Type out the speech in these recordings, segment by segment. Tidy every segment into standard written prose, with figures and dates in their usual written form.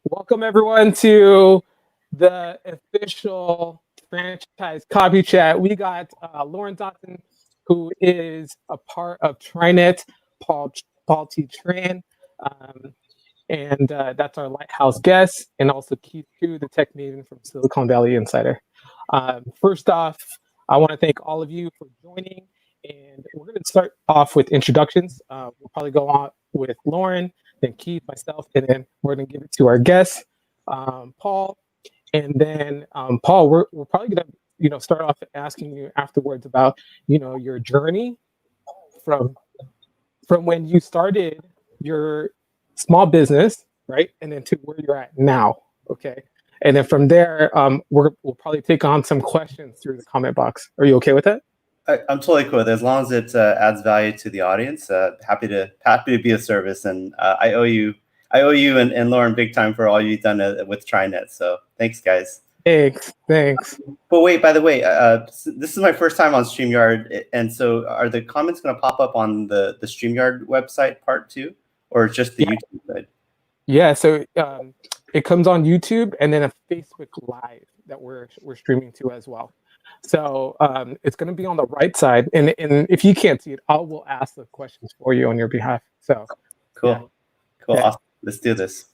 Welcome everyone to the official franchise copy chat. We got Lauren Dodson, who is a part of Trinet, Paul T Tran, um, and that's our lighthouse guest, and also Keith Koo, the tech maven from Silicon Valley Insider. First off, I want to thank all of you for joining, and we're going to start off with introductions. We'll probably go on with Lauren, then Keith, myself, and then we're going to give it to our guest, Paul. And then Paul, we're probably going to start off asking you afterwards about your journey from when you started your small business, right, and then to where you're at now. Okay. And then from there, we'll probably take on some questions through the comment box. Are you okay with that? I'm totally cool with it. As long as it adds value to the audience. Happy to be of service, and I owe you and Lauren big time for all you've done with Trinet. So thanks, guys. Thanks. But wait, by the way, this is my first time on StreamYard, and so are the comments going to pop up on the StreamYard website part two, or just the YouTube side? Yeah, so it comes on YouTube and then a Facebook Live that we're streaming to as well. So it's going to be on the right side, and if you can't see it, I will ask the questions for you on your behalf. So cool, yeah. cool, Okay. Awesome. Let's do this.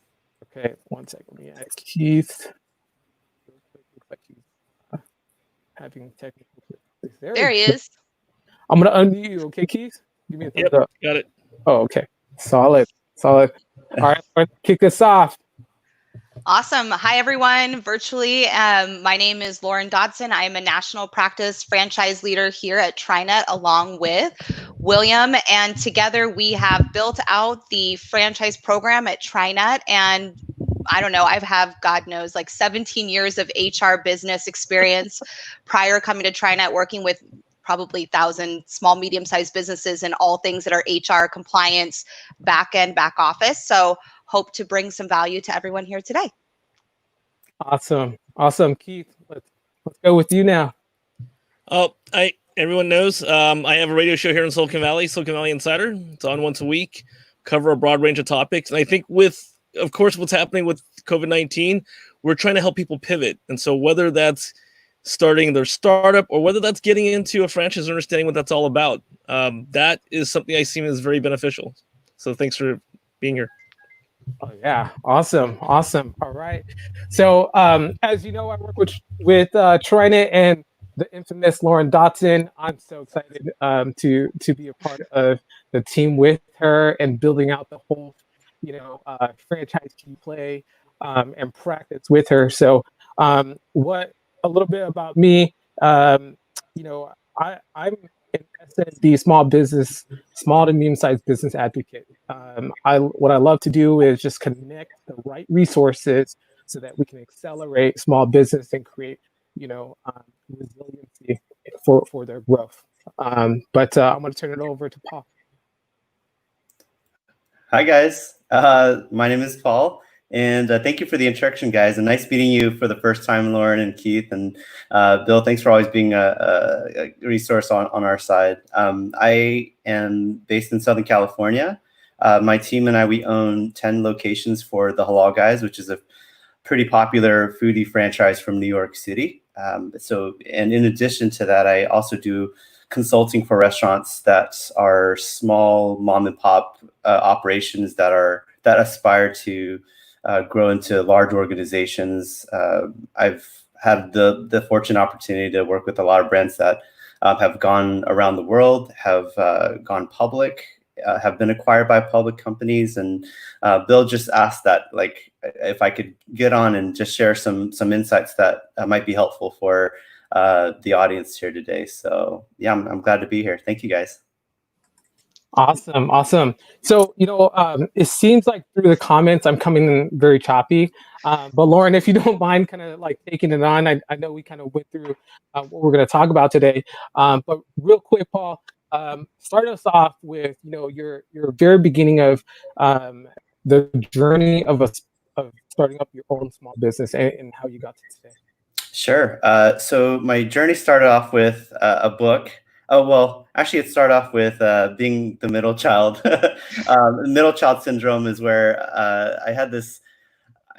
Okay, 1 second. Let me add Keith. Looks like he's having technical difficulties. There he is. I'm going to unmute you. Okay, Keith? Give me a thumbs up. Got it. Oh, okay. Solid. All right, let's kick this off. Awesome. Hi, everyone, virtually. My name is Lauren Dodson. I am a national practice franchise leader here at Trinet, along with William. And together we have built out the franchise program at Trinet. And I don't know, I've had, God knows, like 17 years of HR business experience prior coming to Trinet, working with probably 1,000 small, medium-sized businesses and all things that are HR compliance, back end, back office. So hope to bring some value to everyone here today. Awesome. Keith, let's go with you now. Oh, everyone knows I have a radio show here in Silicon Valley Insider. It's on once a week, cover a broad range of topics. And I think of course, what's happening with COVID-19, we're trying to help people pivot. And so whether that's starting their startup or whether that's getting into a franchise and understanding what that's all about, that is something I see as very beneficial. So thanks for being here. Oh yeah, awesome. All right. So as you know, I work with Trinet and the infamous Lauren Dodson. I'm so excited to be a part of the team with her and building out the whole franchise key play and practice with her. So a little bit about me. I'm an SMB, small to medium-sized business advocate. What I love to do is just connect the right resources so that we can accelerate small business and create, resiliency for their growth. But I'm going to turn it over to Paul. Hi guys, my name is Paul. And thank you for the introduction, guys. And nice meeting you for the first time, Lauren and Keith. And Bill, thanks for always being a resource on our side. I am based in Southern California. My team and I, we own 10 locations for the Halal Guys, which is a pretty popular foodie franchise from New York City. And in addition to that, I also do consulting for restaurants that are small mom and pop operations that aspire to grow into large organizations. I've had the fortunate opportunity to work with a lot of brands that have gone around the world, have gone public, have been acquired by public companies. And Bill just asked that, like, if I could get on and just share some insights that might be helpful for the audience here today. So yeah, I'm glad to be here. Thank you, guys. Awesome. So, it seems like through the comments, I'm coming in very choppy. But Lauren, if you don't mind kind of like taking it on, I know we kind of went through what we're going to talk about today. But real quick, Paul, start us off with, your very beginning of the journey of starting up your own small business and how you got to today. Sure. So my journey started off with a book. Oh, well, actually, it started off with being the middle child. Middle child syndrome is where I had this.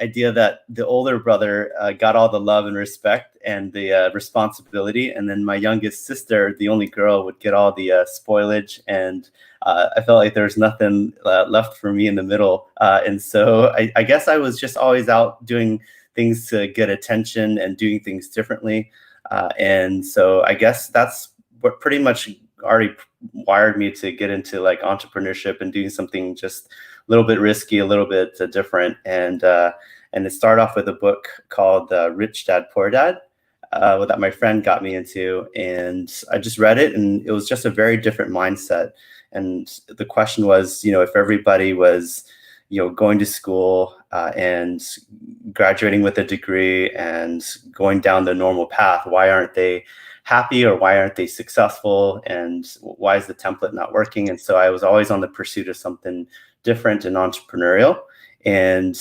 idea that the older brother got all the love and respect and the responsibility, and then my youngest sister, the only girl, would get all the spoilage, and I felt like there was nothing left for me in the middle. And so I guess I was just always out doing things to get attention and doing things differently. And so I guess that's what pretty much already wired me to get into like entrepreneurship and doing something just a little bit risky, a little bit different. And it started off with a book called Rich Dad, Poor Dad, that my friend got me into. And I just read it, and it was just a very different mindset. And the question was, if everybody was, going to school and graduating with a degree and going down the normal path, why aren't they happy, or why aren't they successful, and why is the template not working? And so I was always on the pursuit of something different and entrepreneurial. And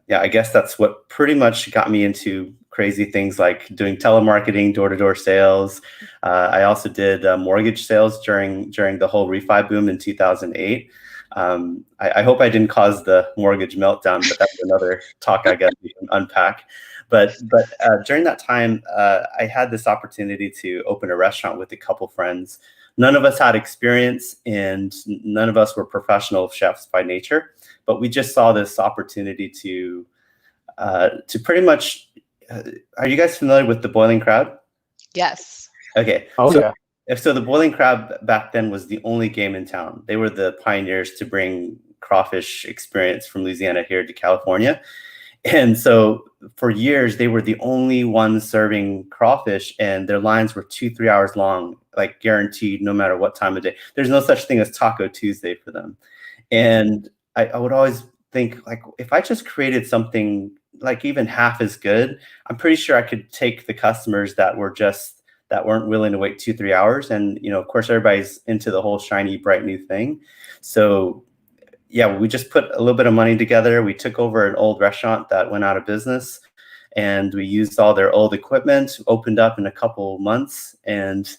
I guess that's what pretty much got me into crazy things like doing telemarketing, door-to-door sales. I also did mortgage sales during the whole refi boom in 2008. I hope I didn't cause the mortgage meltdown, but that's another talk I guess we can unpack. But during that time, I had this opportunity to open a restaurant with a couple friends. None of us had experience, and none of us were professional chefs by nature. But we just saw this opportunity to pretty much. Are you guys familiar with the boiling crab? Yes. Okay. Oh, so, yeah. So the boiling crab back then was the only game in town. They were the pioneers to bring crawfish experience from Louisiana here to California. And so for years, they were the only ones serving crawfish, and their lines were 2-3 hours long, like guaranteed, no matter what time of day. There's no such thing as Taco Tuesday for them. And I would always think, like, if I just created something like even half as good, I'm pretty sure I could take the customers that weren't willing to wait 2-3 hours. And, of course, everybody's into the whole shiny, bright new thing. So yeah, we just put a little bit of money together. We took over an old restaurant that went out of business, and we used all their old equipment, opened up in a couple months. And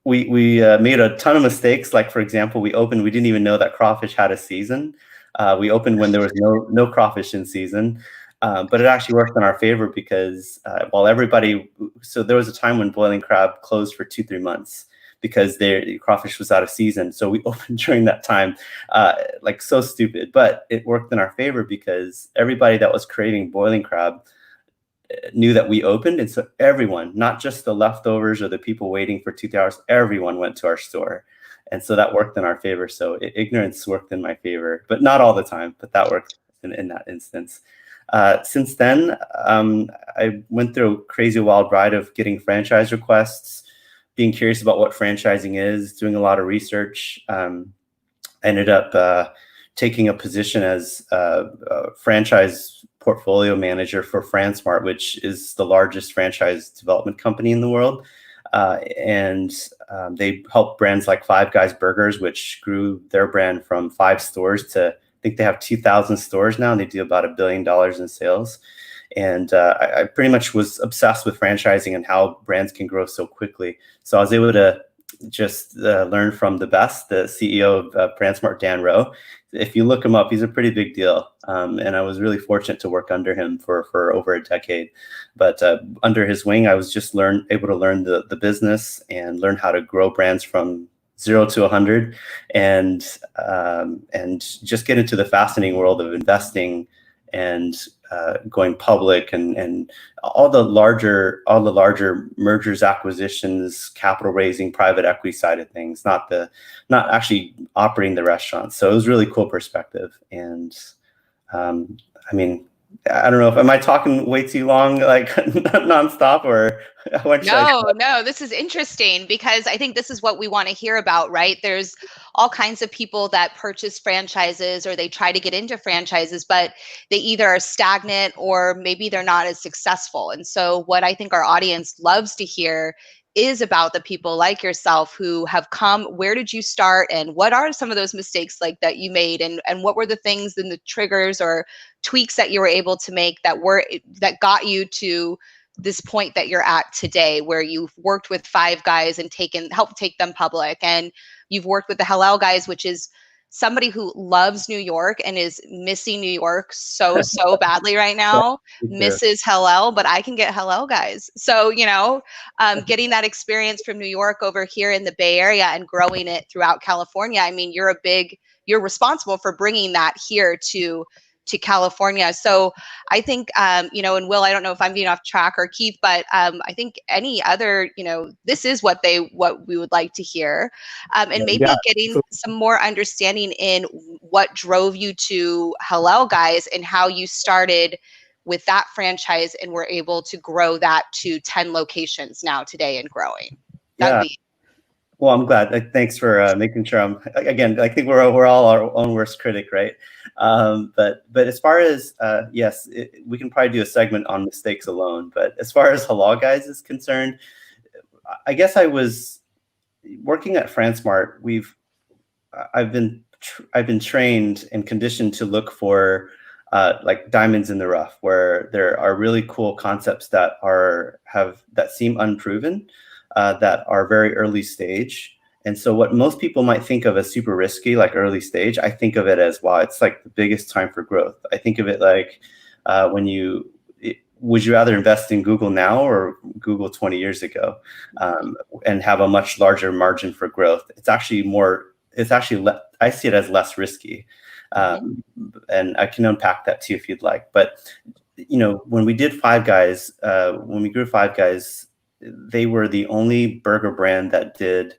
we made a ton of mistakes. Like, for example, we didn't even know that crawfish had a season. We opened when there was no crawfish in season. But it actually worked in our favor because so there was a time when boiling crab closed for 2-3 months because the crawfish was out of season. So we opened during that time, like so stupid, but it worked in our favor because everybody that was craving boiling crab knew that we opened. And so everyone, not just the leftovers or the people waiting for 2 hours, everyone went to our store. And so that worked in our favor. So ignorance worked in my favor, but not all the time, but that worked in that instance. Since then, I went through a crazy wild ride of getting franchise requests, being curious about what franchising is, doing a lot of research. I ended up taking a position as a franchise portfolio manager for FranSmart, which is the largest franchise development company in the world. And they help brands like Five Guys Burgers, which grew their brand from 5 stores to, I think they have 2,000 stores now, and they do about $1 billion in sales. And I pretty much was obsessed with franchising and how brands can grow so quickly. So I was able to just learn from the best, the CEO of FranSmart, Dan Rowe. If you look him up, he's a pretty big deal. And I was really fortunate to work under him for over a decade. But under his wing, I was just able to learn the business and learn how to grow brands from 0 to 100, and just get into the fascinating world of investing and going public and all the larger mergers, acquisitions, capital raising, private equity side of things, not actually operating the restaurant. So it was really cool perspective. And I mean, I don't know, am I talking way too long, like nonstop, or No, this is interesting because I think this is what we want to hear about, right? There's all kinds of people that purchase franchises or they try to get into franchises, but they either are stagnant or maybe they're not as successful. And so what I think our audience loves to hear is about the people like yourself who have come. Where did you start, and what are some of those mistakes like that you made, and what were the things and the triggers or tweaks that you were able to make that got you to this point that you're at today, where you've worked with Five Guys and helped take them public, and you've worked with the Halal Guys, which is somebody who loves New York and is missing New York so badly right now, misses halal, but I can get halal, guys. So, getting that experience from New York over here in the Bay Area and growing it throughout California. I mean, you're responsible for bringing that here to California. So I think, and Will, I don't know if I'm getting off track, or Keith, but I think any other, this is what we would like to hear. And maybe getting some more understanding in what drove you to Halal Guys and how you started with that franchise and were able to grow that to 10 locations now today and growing. Well, I'm glad. Thanks for making sure I think we're all our own worst critic, right? But as far as, yes, we can probably do a segment on mistakes alone. But as far as Halal Guys is concerned, I guess I was working at FranceMart. I've been trained and conditioned to look for like diamonds in the rough, where there are really cool concepts that seem unproven. That are very early stage. And so what most people might think of as super risky, like early stage, I think of it as, wow, it's like the biggest time for growth. I think of it like would you rather invest in Google now or Google 20 years ago and have a much larger margin for growth? I see it as less risky. And I can unpack that too if you'd like. But, when we did Five Guys, when we grew Five Guys, they were the only burger brand that did.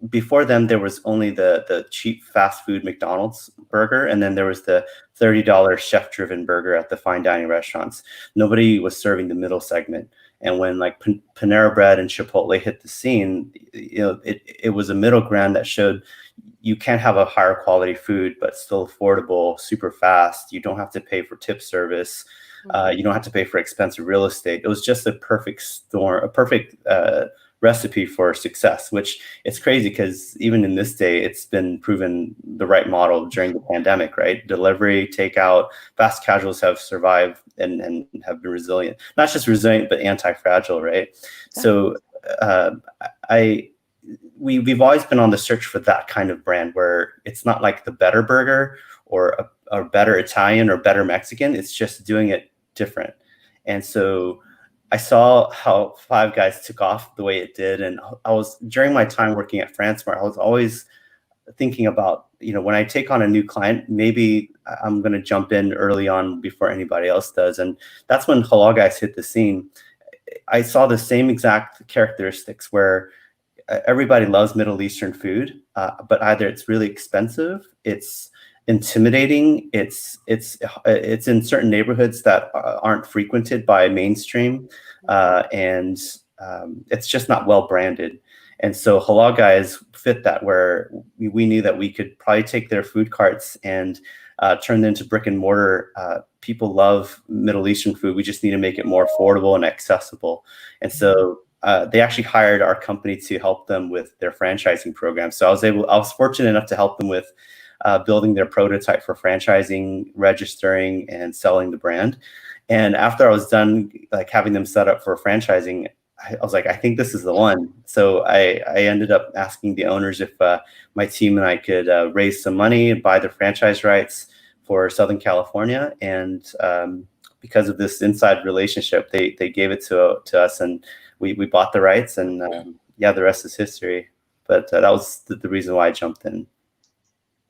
Before them, there was only the cheap fast food McDonald's burger, and then there was the $30 chef-driven burger at the fine dining restaurants. Nobody was serving the middle segment. And when like Panera Bread and Chipotle hit the scene, it was a middle ground that showed you can have a higher quality food, but still affordable, super fast. You don't have to pay for tip service. You don't have to pay for expensive real estate. It was just a perfect storm, a perfect recipe for success, which it's crazy because even in this day, it's been proven the right model during the pandemic, right? Delivery, takeout, fast casuals have survived and have been resilient. Not just resilient, but anti-fragile, right? So we've always been on the search for that kind of brand where it's not like the better burger or a better Italian or better Mexican. It's just doing it different. And so I saw how Five Guys took off the way it did. And during my time working at FranceMart, I was always thinking about, when I take on a new client, maybe I'm going to jump in early on before anybody else does. And that's when Halal Guys hit the scene. I saw the same exact characteristics where everybody loves Middle Eastern food, but either it's really expensive, it's intimidating, it's in certain neighborhoods that aren't frequented by mainstream, and it's just not well branded. And so Halal Guys fit that, where we knew that we could probably take their food carts and turn them into brick and mortar. People love Middle Eastern food. We just need to make it more affordable and accessible. And so they actually hired our company to help them with their franchising program. So I was fortunate enough to help them with building their prototype for franchising, registering, and selling the brand. And after I was done, like having them set up for franchising, I was like, I think this is the one. So I ended up asking the owners if my team and I could raise some money and buy the franchise rights for Southern California. And because of this inside relationship, they gave it to us, and we bought the rights. And the rest is history. But that was the reason why I jumped in.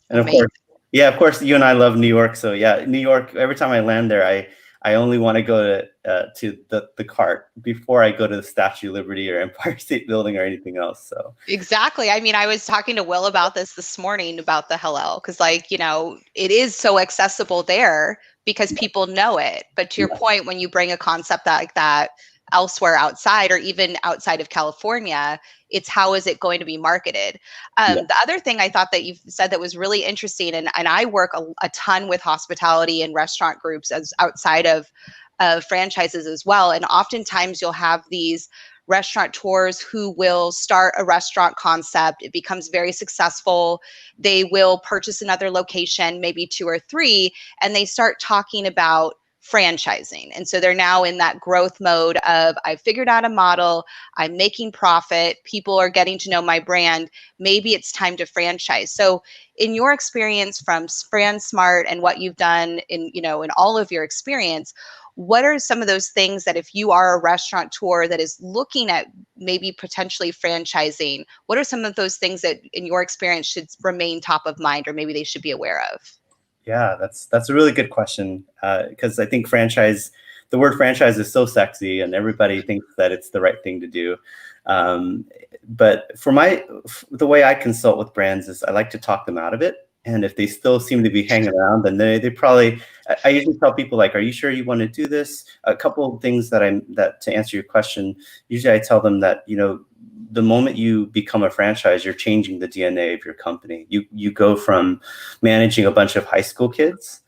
And of course, you and I love New York. So yeah, New York, every time I land there, I only want to go to the cart before I go to the Statue of Liberty or Empire State Building or anything else. So exactly. I mean, I was talking to Will about this morning about the halal, because it is so accessible there because people know it. But to your point, when you bring a concept like that elsewhere outside, or even outside of California, it's how is it going to be marketed? The other thing I thought that you said that was really interesting, and I work a ton with hospitality and restaurant groups as outside of franchises as well. And oftentimes you'll have these restaurateurs who will start a restaurant concept. It becomes very successful. They will purchase another location, maybe 2 or 3, and they start talking about franchising. And so they're now in that growth mode of, I've figured out a model, I'm making profit, people are getting to know my brand, maybe it's time to franchise. So in your experience from FranSmart and what you've done in, in all of your experience, what are some of those things that if you are a restaurateur that is looking at maybe potentially franchising, what are some of those things that in your experience should remain top of mind, or maybe they should be aware of? Yeah, that's a really good question, because I think the word franchise is so sexy and everybody thinks that it's the right thing to do. But the way I consult with brands is I like to talk them out of it. And if they still seem to be hanging around, then they probably, I usually tell people, like, are you sure you want to do this? A couple of things that to answer your question, usually I tell them that, the moment you become a franchise, you're changing the DNA of your company. You go from managing a bunch of high school kids,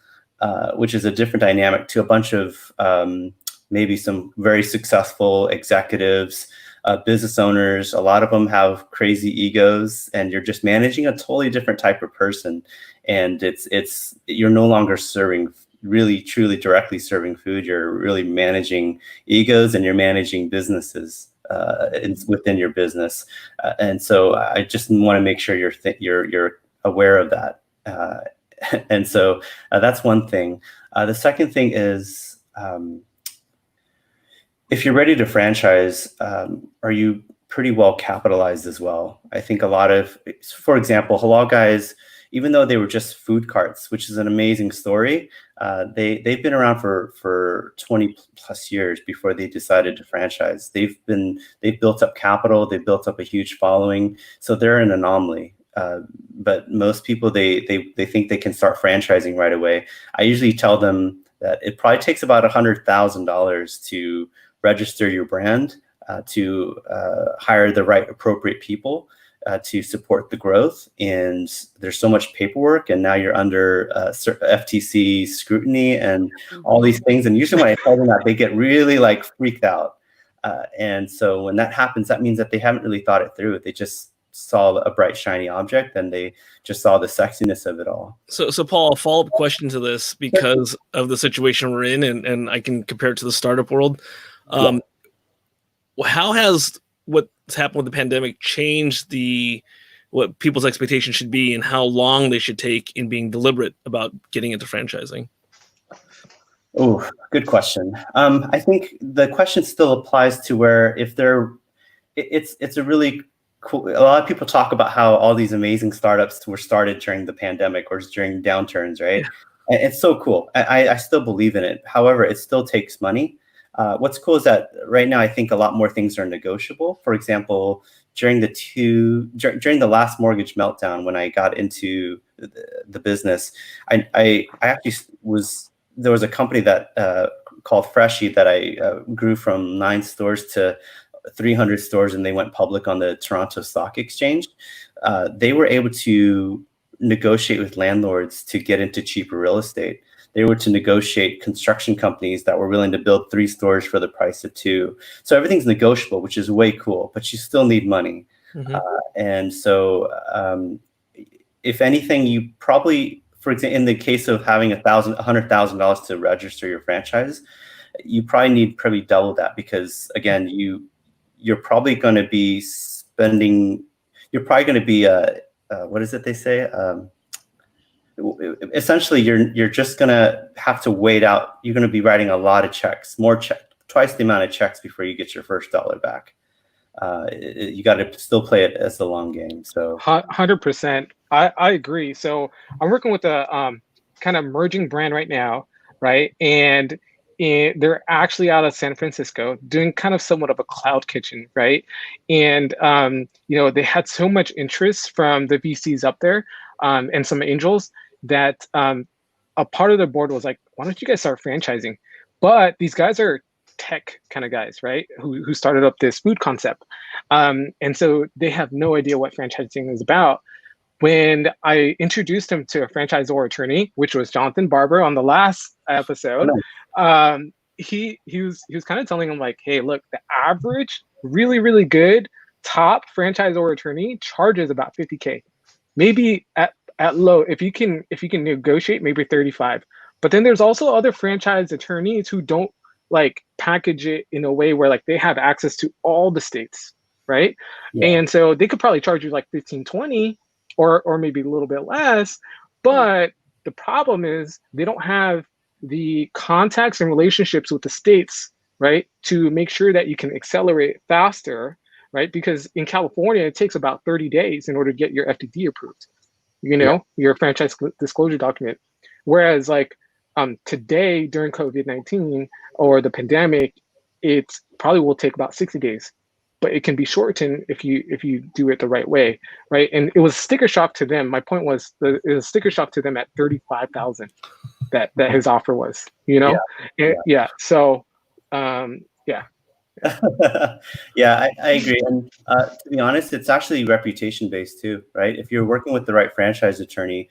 which is a different dynamic, to a bunch of maybe some very successful executives, business owners. A lot of them have crazy egos, and you're just managing a totally different type of person. And you're no longer really truly directly serving food. You're really managing egos, and you're managing businesses within your business. And so I just want to make sure you're aware of that. And so that's one thing. The second thing is, if you're ready to franchise, are you pretty well capitalized as well? I think for example, Halal Guys, even though they were just food carts, which is an amazing story, they've been around for 20 plus years before they decided to franchise. They've built up capital, they've built up a huge following, so they're an anomaly. But most people, they think they can start franchising right away. I usually tell them that it probably takes about $100,000 to register your brand, to hire the right appropriate people, to support the growth. And there's so much paperwork, and now you're under FTC scrutiny and all these things. And usually when I tell them that, they get really freaked out. And so when that happens, that means that they haven't really thought it through. They just saw a bright, shiny object, and they just saw the sexiness of it all. So Paul, a follow-up question to this, because of the situation we're in, and I can compare it to the startup world. How has what's happened with the pandemic changed what people's expectations should be, and how long they should take in being deliberate about getting into franchising? Oh, good question. I think the question still applies to where it's a really cool. A lot of people talk about how all these amazing startups were started during the pandemic or during downturns, right? Yeah. It's so cool. I still believe in it. However, it still takes money. What's cool is that right now I think a lot more things are negotiable. For example, during the last mortgage meltdown, when I got into the business, I actually there was a company that called Freshie that I grew from 9 stores to 300 stores, and they went public on the Toronto Stock Exchange. They were able to negotiate with landlords to get into cheaper real estate. They were to negotiate construction companies that were willing to build 3 stores for the price of 2. So everything's negotiable, which is way cool, but you still need money. Mm-hmm. And so if anything, you probably, for example, in the case of having $100,000 to register your franchise, you probably need double that, because again, you're probably going to be what is it they say? Essentially, you're just going to have to wait out. You're going to be writing a lot of checks, twice the amount of checks before you get your first dollar back. You got to still play it as the long game. So 100%. I agree. So I'm working with a kind of emerging brand right now, right? And they're actually out of San Francisco doing kind of somewhat of a cloud kitchen, right? And, they had so much interest from the VCs up there and some angels that a part of the board was like, why don't you guys start franchising? But these guys are tech kind of guys, right? Who started up this food concept. And so they have no idea what franchising is about. When I introduced him to a franchisor attorney, which was Jonathan Barber on the last episode, he was kind of telling him like, hey, look, the average really, really good top franchisor attorney charges about $50K. Maybe at low, if you can negotiate, maybe 35. But then there's also other franchise attorneys who don't like package it in a way where like they have access to all the states, right? Yeah. And so they could probably charge you like 15, 20 or maybe a little bit less. But the problem is they don't have the contacts and relationships with the states, right, to make sure that you can accelerate faster, right? Because in California, it takes about 30 days in order to get your FDD approved, your franchise disclosure document. Whereas like today during COVID-19 or the pandemic, it probably will take about 60 days, but it can be shortened if you do it the right way, right? And it was sticker shock to them. My point was it was sticker shock to them at 35,000 that his offer was, So, yeah. Yeah, I agree. And to be honest, it's actually reputation based too, right? If you're working with the right franchise attorney,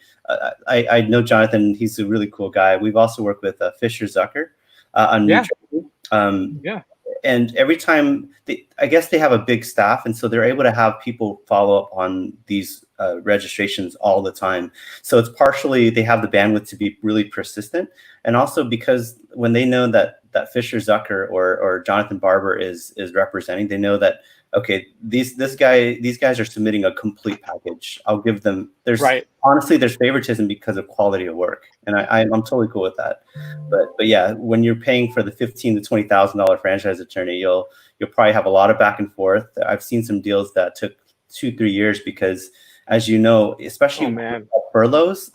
I know Jonathan, he's a really cool guy. We've also worked with Fisher Zucker on New Jersey. And every time, I guess they have a big staff, and so they're able to have people follow up on these registrations all the time. So it's partially they have the bandwidth to be really persistent, and also because when they know that Fisher Zucker or Jonathan Barber is representing, they know that okay, these guys are submitting a complete package. I'll give them. Honestly, there's favoritism because of quality of work, and I'm totally cool with that. But yeah, when you're paying for the $15,000 to $20,000 franchise attorney, you'll probably have a lot of back and forth. I've seen some deals that took 2-3 years because, as you know, especially furloughs,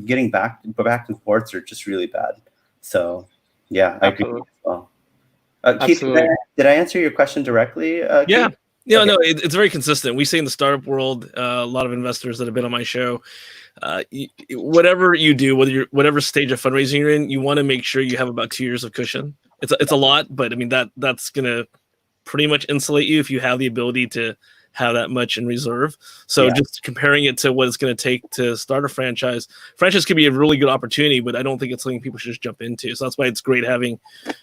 getting back and forths are just really bad. So yeah, I agree as well. Keith, did I answer your question directly? Yeah. Keith? Yeah, okay. No, it's very consistent. We say in the startup world, a lot of investors that have been on my show, whatever you do, whatever stage of fundraising you're in, you want to make sure you have about 2 years of cushion. It's a lot, but I mean that's gonna pretty much insulate you if you have the ability to have that much in reserve. So just comparing it to what it's going to take to start a franchise could be a really good opportunity, but I don't think it's something people should just jump into. So that's why it's great having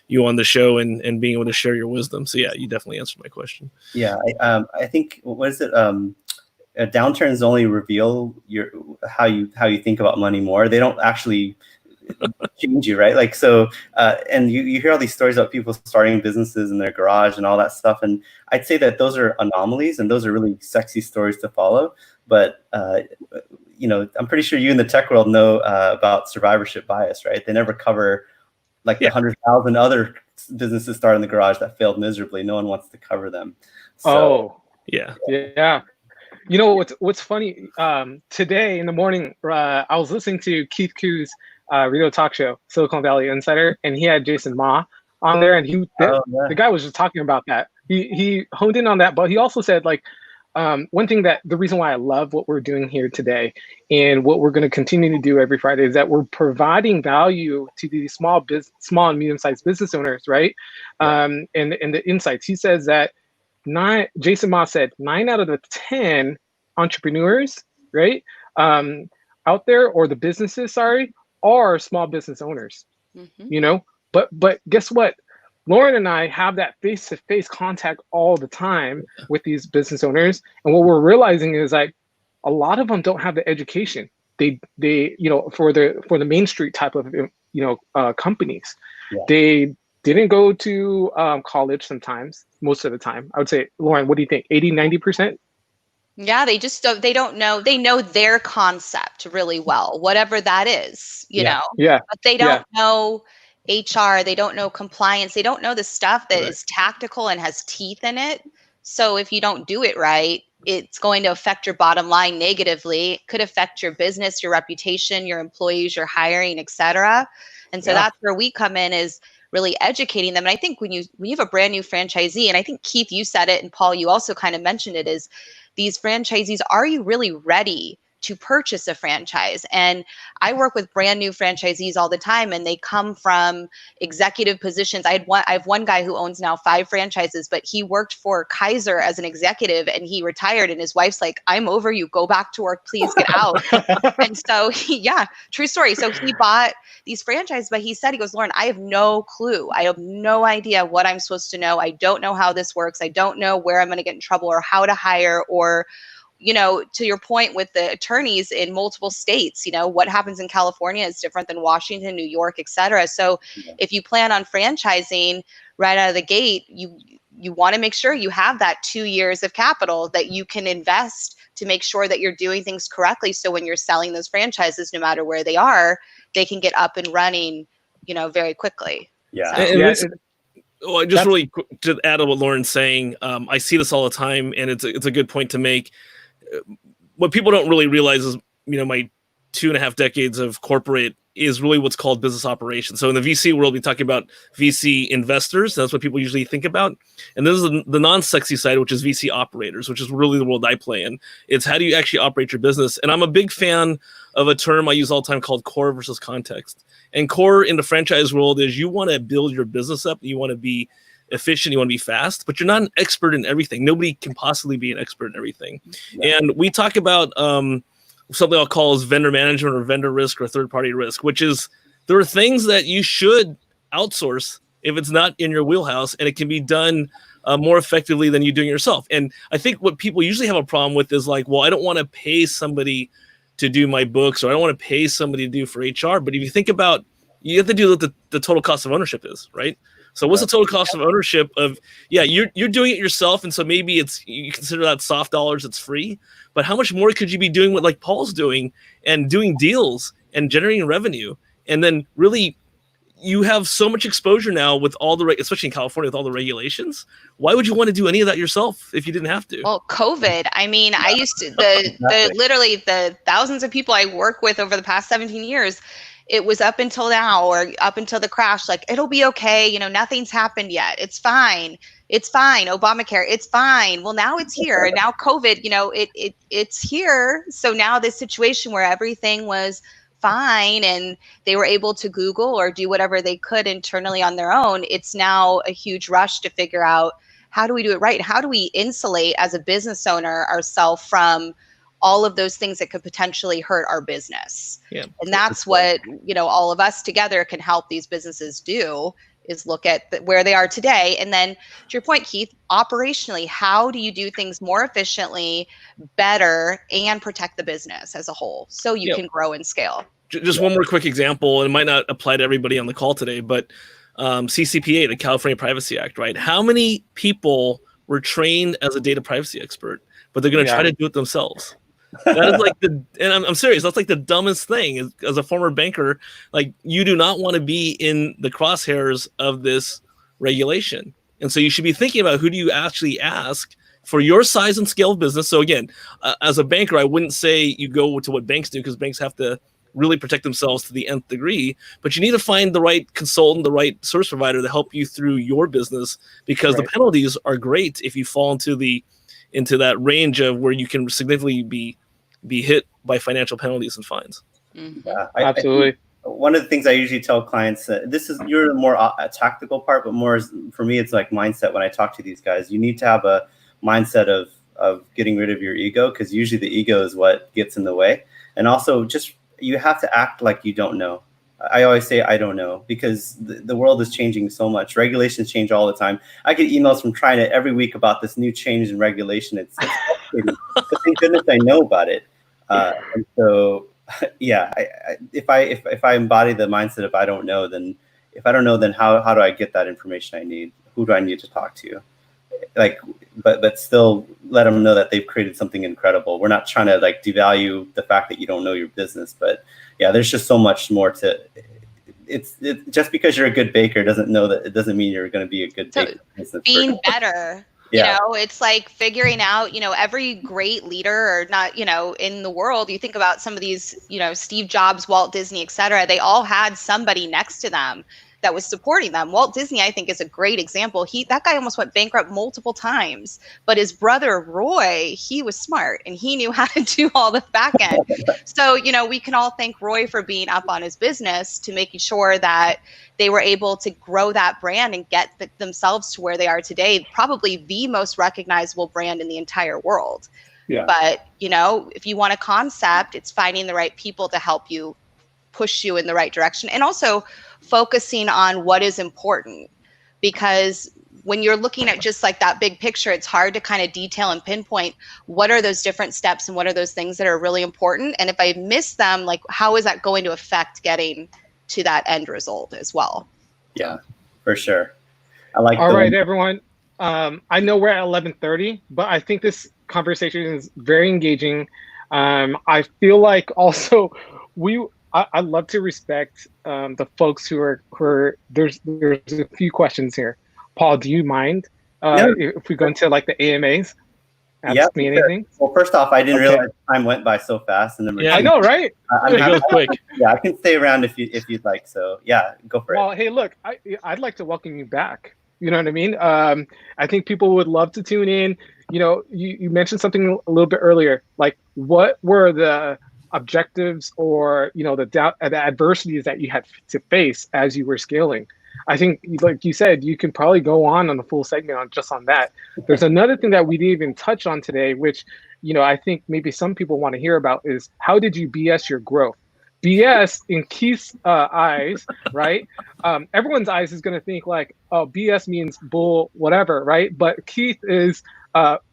you on the show and being able to share your wisdom. So yeah, you definitely answered my question. Yeah. I think, what is it? Downturns only reveal how you think about money more. They don't actually change you, right? Like, so and you hear all these stories about people starting businesses in their garage and all that stuff, and I'd say that those are anomalies and those are really sexy stories to follow, but I'm pretty sure you in the tech world know about survivorship bias, right? They never cover like the 100,000 other businesses started in the garage that failed miserably. No one wants to cover them. So, yeah. You know what's funny? Today in the morning, I was listening to Keith Koo's radio talk show, Silicon Valley Insider, and he had Jason Ma on there, and the guy was just talking about that. He honed in on that, but he also said like one thing that the reason why I love what we're doing here today and what we're going to continue to do every Friday is that we're providing value to these small and medium-sized business owners, right? And the insights. He says that Jason Ma said 9 out of the 10 entrepreneurs, right, out there, or the businesses, are small business owners. But guess what? Lauren and I have that face-to-face contact all the time with these business owners, and what we're realizing is like a lot of them don't have the education they for the Main Street type of companies. They didn't go to college sometimes, most of the time. I would say, Lauren, what do you think? 80-90%? Yeah, they don't know. They know their concept really well, whatever that is, you know. Yeah. But they don't know HR, they don't know compliance, they don't know the stuff that is tactical and has teeth in it. So if you don't do it right, it's going to affect your bottom line negatively. It could affect your business, your reputation, your employees, your hiring, etc. And so that's where we come in, is really educating them. And I think when you have a brand new franchisee, and I think Keith, you said it, and Paul, you also kind of mentioned it, is these franchisees, are you really ready to purchase a franchise? And I work with brand new franchisees all the time, and they come from executive positions. I have one guy who owns now 5 franchises, but he worked for Kaiser as an executive, and he retired, and his wife's like, I'm over you, go back to work, please get out. And so true story. So he bought these franchises, but he said, he goes, Lauren, I have no clue. I have no idea what I'm supposed to know. I don't know how this works. I don't know where I'm going to get in trouble or how to hire or to your point with the attorneys in multiple states, what happens in California is different than Washington, New York, et cetera. So if you plan on franchising right out of the gate, you want to make sure you have that 2 years of capital that you can invest to make sure that you're doing things correctly. So when you're selling those franchises, no matter where they are, they can get up and running, very quickly. Yeah. So. Just really quick to add to what Lauren's saying, I see this all the time, and it's a good point to make. What people don't really realize is, my 2.5 decades of corporate is really what's called business operations. So in the VC world, we talk about VC investors. That's what people usually think about. And this is the non-sexy side, which is VC operators, which is really the world I play in. It's how do you actually operate your business? And I'm a big fan of a term I use all the time called core versus context. And core in the franchise world is you want to build your business up. You want to be efficient. You want to be fast, but you're not an expert in everything. Nobody can possibly be an expert in everything. Yeah. And we talk about something I'll call as vendor management or vendor risk or third-party risk, which is there are things that you should outsource if it's not in your wheelhouse, and it can be done more effectively than you doing it yourself. And I think what people usually have a problem with is like, well, I don't want to pay somebody to do my books, or I don't want to pay somebody to do for HR. But if you think about, you have to do what the total cost of ownership is, right? So what's the total cost of ownership of, you're doing it yourself. And so maybe you consider that soft dollars, it's free, but how much more could you be doing what like Paul's doing and doing deals and generating revenue? And then really you have so much exposure now with all the, especially in California with all the regulations. Why would you want to do any of that yourself if you didn't have to? Well, COVID, I mean, I used to, literally the thousands of people I work with over the past 17 years, it was up until now or up until the crash, like, it'll be okay. Nothing's happened yet. It's fine. It's fine. Obamacare, it's fine. Well, now it's here. And now COVID, it's here. So now this situation where everything was fine and they were able to Google or do whatever they could internally on their own, it's now a huge rush to figure out, how do we do it right? How do we insulate as a business owner ourselves from all of those things that could potentially hurt our business? Yeah. And that's what, all of us together can help these businesses do, is look at where they are today. And then to your point, Keith, operationally, how do you do things more efficiently, better, and protect the business as a whole so you can grow and scale? Just one more quick example, and it might not apply to everybody on the call today, but CCPA, the California Privacy Act, right? How many people were trained as a data privacy expert, but they're going to try to do it themselves? That is like and I'm serious, that's like the dumbest thing. As a former banker, like, you do not want to be in the crosshairs of this regulation. And so you should be thinking about, who do you actually ask for your size and scale of business? So again, as a banker, I wouldn't say you go to what banks do, because banks have to really protect themselves to the nth degree, but you need to find the right consultant, the right service provider to help you through your business, because the penalties are great if you fall into that range of where you can significantly be hit by financial penalties and fines. Mm-hmm. Yeah, absolutely. One of the things I usually tell clients, you're more a tactical part, but more for me, it's like mindset. When I talk to these guys, you need to have a mindset of getting rid of your ego, because usually the ego is what gets in the way. And also, just, you have to act like you don't know. I always say I don't know, because the world is changing so much. Regulations change all the time. I get emails from China every week about this new change in regulation. It's but thank goodness I know about it. And so, if I embody the mindset of I don't know, then how do I get that information I need? Who do I need to talk to? But still let them know that they've created something incredible. We're not trying to devalue the fact that you don't know your business, but there's just so much more to it's just because you're a good baker doesn't mean you're going to be a good baker. Being better, it's like figuring out, every great leader, or not, in the world, you think about some of these, Steve Jobs, Walt Disney, et cetera, they all had somebody next to them that was supporting them. Walt Disney, I think, is a great example. That guy almost went bankrupt multiple times, but his brother, Roy, he was smart and he knew how to do all the back end. So, we can all thank Roy for being up on his business to making sure that they were able to grow that brand and get themselves to where they are today, probably the most recognizable brand in the entire world. Yeah. But, if you want a concept, it's finding the right people to help you push you in the right direction, and also focusing on what is important, because when you're looking at just like that big picture, it's hard to kind of detail and pinpoint what are those different steps and what are those things that are really important. And if I miss them, like how is that going to affect getting to that end result as well? Yeah, for sure. I like. All right, everyone. I know we're at 11:30, but I think this conversation is very engaging. I feel like also I love to respect the folks who are there's a few questions here. Paul, do you mind if we go into like the AMAs? Ask me anything. Sure. Well, first off, I didn't realize time went by so fast, and then I know, right? I'm it goes quick. Yeah, I can stay around if you'd like. So yeah, go for it. Well, hey, look, I'd like to welcome you back. You know what I mean? I think people would love to tune in. You know, you mentioned something a little bit earlier, like what were the objectives or, you know, the adversities that you had to face as you were scaling? I think, like you said, you can probably go on a full segment on that. There's another thing that we didn't even touch on today, which, you know, I think maybe some people want to hear about is how did you BS your growth? BS in Keith's eyes, right? Everyone's eyes is going to think like, oh, BS means bull, whatever, right? But Keith is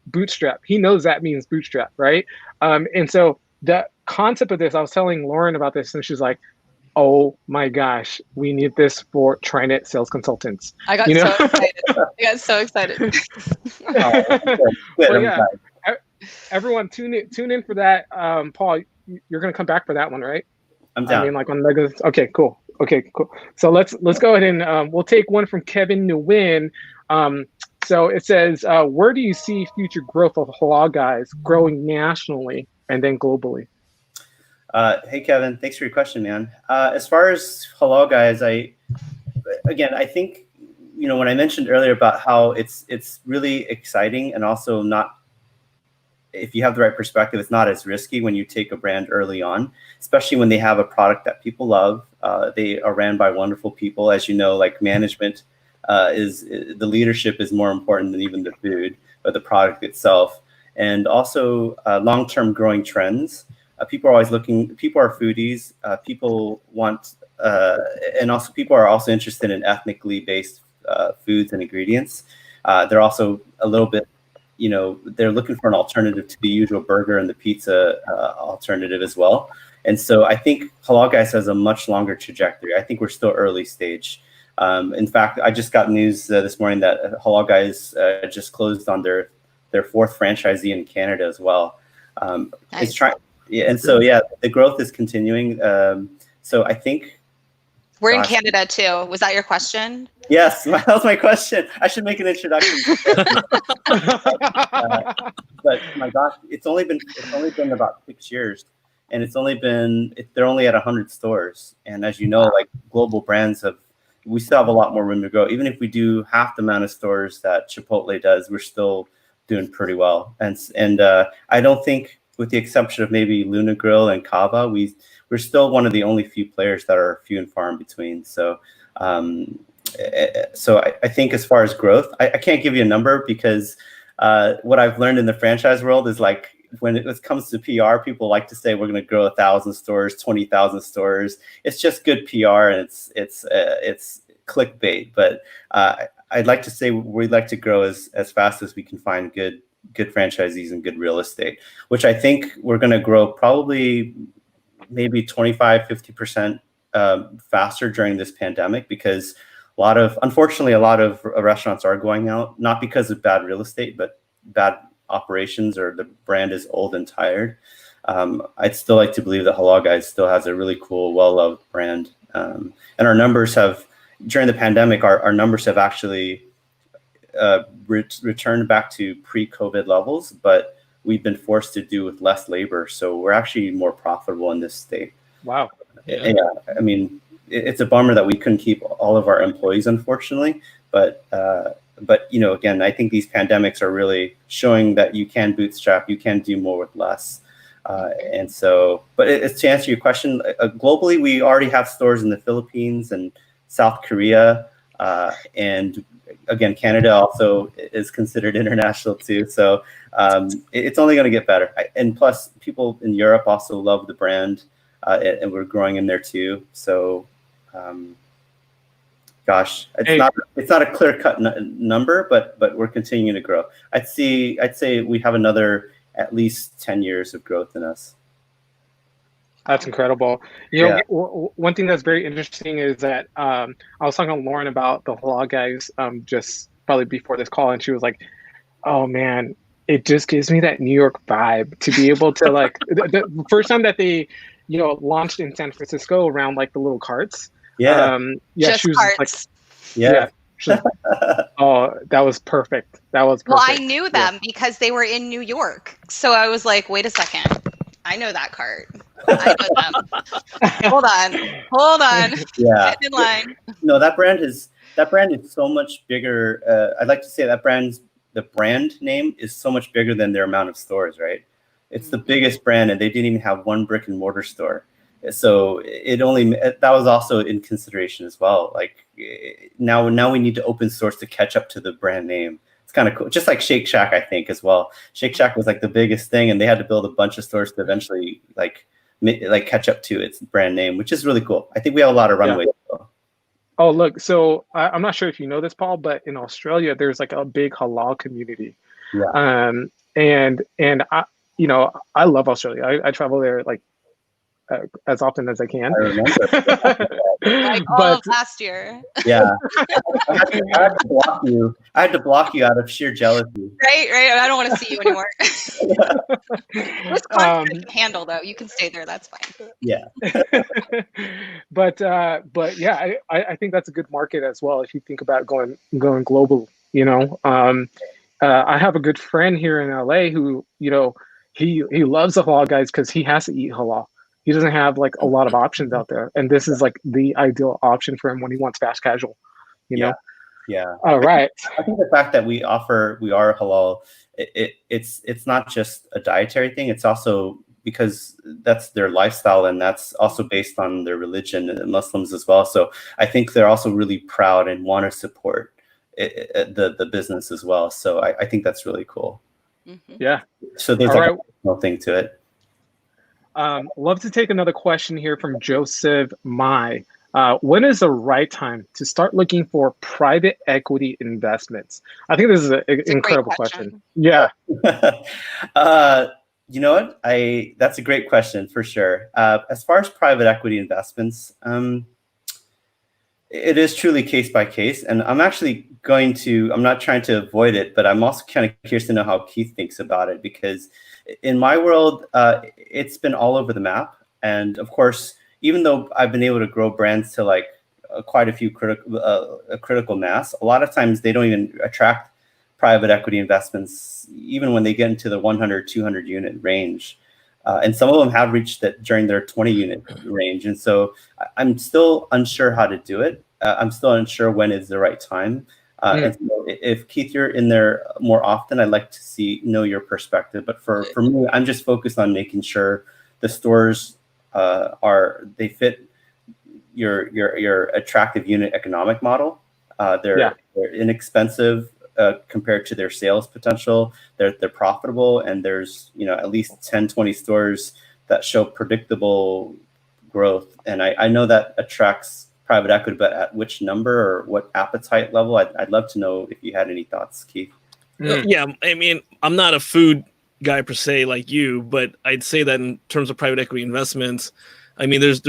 bootstrap. He knows that means bootstrap, right? And so the concept of this, I was telling Lauren about this, and she's like, oh my gosh, we need this for TriNet sales consultants. I got so excited. I got so excited. Well, yeah, everyone tune in for that. Paul, you're going to come back for that one, right? I'm down. I mean, like on the okay, cool. So let's go ahead and we'll take one from Kevin Nguyen. So it says, where do you see future growth of Halal Guys growing nationally and then globally? Hey Kevin, thanks for your question, man. As far as Halal Guys, I think, you know, when I mentioned earlier about how it's really exciting and also not, if you have the right perspective, it's not as risky when you take a brand early on, especially when they have a product that people love. They are ran by wonderful people. As you know, like management the leadership is more important than even the food or the product itself. And also long-term growing trends. People are always looking, people are foodies, people want, and also people are also interested in ethnically based foods and ingredients. They're also a little bit, you know, they're looking for an alternative to the usual burger and the pizza alternative as well. And so I think Halal Guys has a much longer trajectory. I think we're still early stage. In fact, I just got news this morning that Halal Guys just closed on their fourth franchisee in Canada as well. Nice. It's trying. Yeah, and so yeah, the growth is continuing. So I think we're in Canada too. Was that your question? Yes, that was my question. I should make an introduction. But my gosh, it's only been about 6 years, and they're only at 100 stores. And as you know, like global brands we still have a lot more room to grow. Even if we do half the amount of stores that Chipotle does, we're still doing pretty well. And I don't think, with the exception of maybe Luna Grill and Kava, we're still one of the only few players that are few and far in between. So I think as far as growth, I can't give you a number because what I've learned in the franchise world is like when it comes to PR, people like to say we're going to grow 1,000 stores, 20,000 stores. It's just good PR and it's clickbait. But I'd like to say we'd like to grow as fast as we can find good franchisees and good real estate, which I think we're going to grow probably maybe 25-50% faster during this pandemic because unfortunately a lot of restaurants are going out, not because of bad real estate, but bad operations or the brand is old and tired. I'd still like to believe that Halal Guys still has a really cool, well-loved brand. And our numbers during the pandemic, our numbers have actually returned back to pre-COVID levels, but we've been forced to do with less labor. So we're actually more profitable in this state. Wow. Yeah. I mean, it's a bummer that we couldn't keep all of our employees, unfortunately, but you know, again, I think these pandemics are really showing that you can bootstrap, you can do more with less. And so, but it's to answer your question, globally, we already have stores in the Philippines and South Korea, and again, Canada also is considered international too. So it's only going to get better. And plus, people in Europe also love the brand, and we're growing in there too. So gosh, it's not a clear cut number, but we're continuing to grow. I'd say we have another at least 10 years of growth in us. That's incredible. You know, one thing that's very interesting is that I was talking to Lauren about the halal guys just probably before this call, and she was like, "Oh man, it just gives me that New York vibe to be able to like the first time that they, you know, launched in San Francisco around like the little carts." Just she was carts. like, oh, that was perfect. That was perfect. Well, I knew them because they were in New York, so I was like, "Wait a second, I know that cart. I know them. Hold on. Yeah. Get in line." No, that brand is so much bigger. I'd like to say the brand name is so much bigger than their amount of stores, right? It's the biggest brand, and they didn't even have one brick and mortar store. So that was also in consideration as well. Like now we need to open source to catch up to the brand name. It's kind of cool. Just like Shake Shack, I think, as well. Shake Shack was like the biggest thing, and they had to build a bunch of stores to eventually like catch up to its brand name, which is really cool. I think we have a lot of runway. Yeah. Oh, look. So I'm not sure if you know this, Paul, but in Australia, there's like a big halal community. Yeah. And I, you know, I love Australia. I travel there like as often as I can. I remember. Like all of last year. Yeah. I had to block you out of sheer jealousy. Right. I don't want to see you anymore. Wisconsin can handle though. You can stay there. That's fine. Yeah. but yeah, I think that's a good market as well if you think about going global. You know, I have a good friend here in LA who, you know, he loves the halal guys because he has to eat halal. He doesn't have like a lot of options out there, and this is like the ideal option for him when he wants fast casual. You know. Yeah. All right. I think the fact that we are halal, it's not just a dietary thing. It's also because that's their lifestyle, and that's also based on their religion and Muslims as well. So I think they're also really proud and want to support the business as well. So I think that's really cool. Mm-hmm. Yeah. So there's a personal thing to it. Love to take another question here from Joseph Mai. When is the right time to start looking for private equity investments? I think this is an incredible question. Yeah. You know what? That's a great question for sure. As far as private equity investments, it is truly case by case, and I'm not trying to avoid it, but I'm also kind of curious to know how Keith thinks about it, because in my world, it's been all over the map. And of course, even though I've been able to grow brands to like quite a few critical mass, a lot of times they don't even attract private equity investments, even when they get into the 100, 200 unit range. And some of them have reached that during their 20 unit range. And so I'm still unsure how to do it. I'm still unsure when is the right time. And so if Keith, you're in there more often, I'd like to know your perspective. But for me, I'm just focused on making sure the stores they fit your attractive unit economic model. They're inexpensive compared to their sales potential. They're profitable, and there's at least 10, 20 stores that show predictable growth. And I know that attracts private equity, but at which number or what appetite level? I'd love to know if you had any thoughts, Keith. Yeah, I mean, I'm not a food guy per se like you, but I'd say that in terms of private equity investments, I mean, there's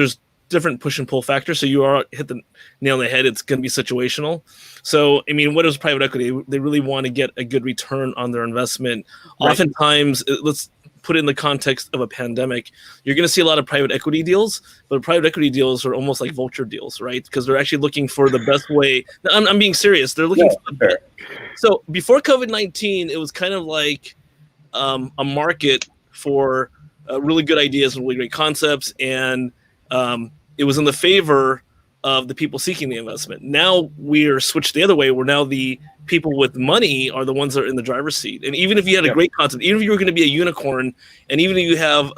different push and pull factors. So you are hit the nail on the head. It's going to be situational. So, I mean, what is private equity? They really want to get a good return on their investment. Right. Oftentimes, let's put it in the context of a pandemic, you're going to see a lot of private equity deals, but private equity deals are almost like vulture deals, right? Because they're actually looking for the best way. I'm being serious. They're looking for the best. So before COVID-19, it was kind of like a market for really good ideas and really great concepts. And it was in the favor of the people seeking the investment. Now we are switched the other way, where now the people with money are the ones that are in the driver's seat. And even if you had a great concept, even if you were going to be a unicorn, and even if you have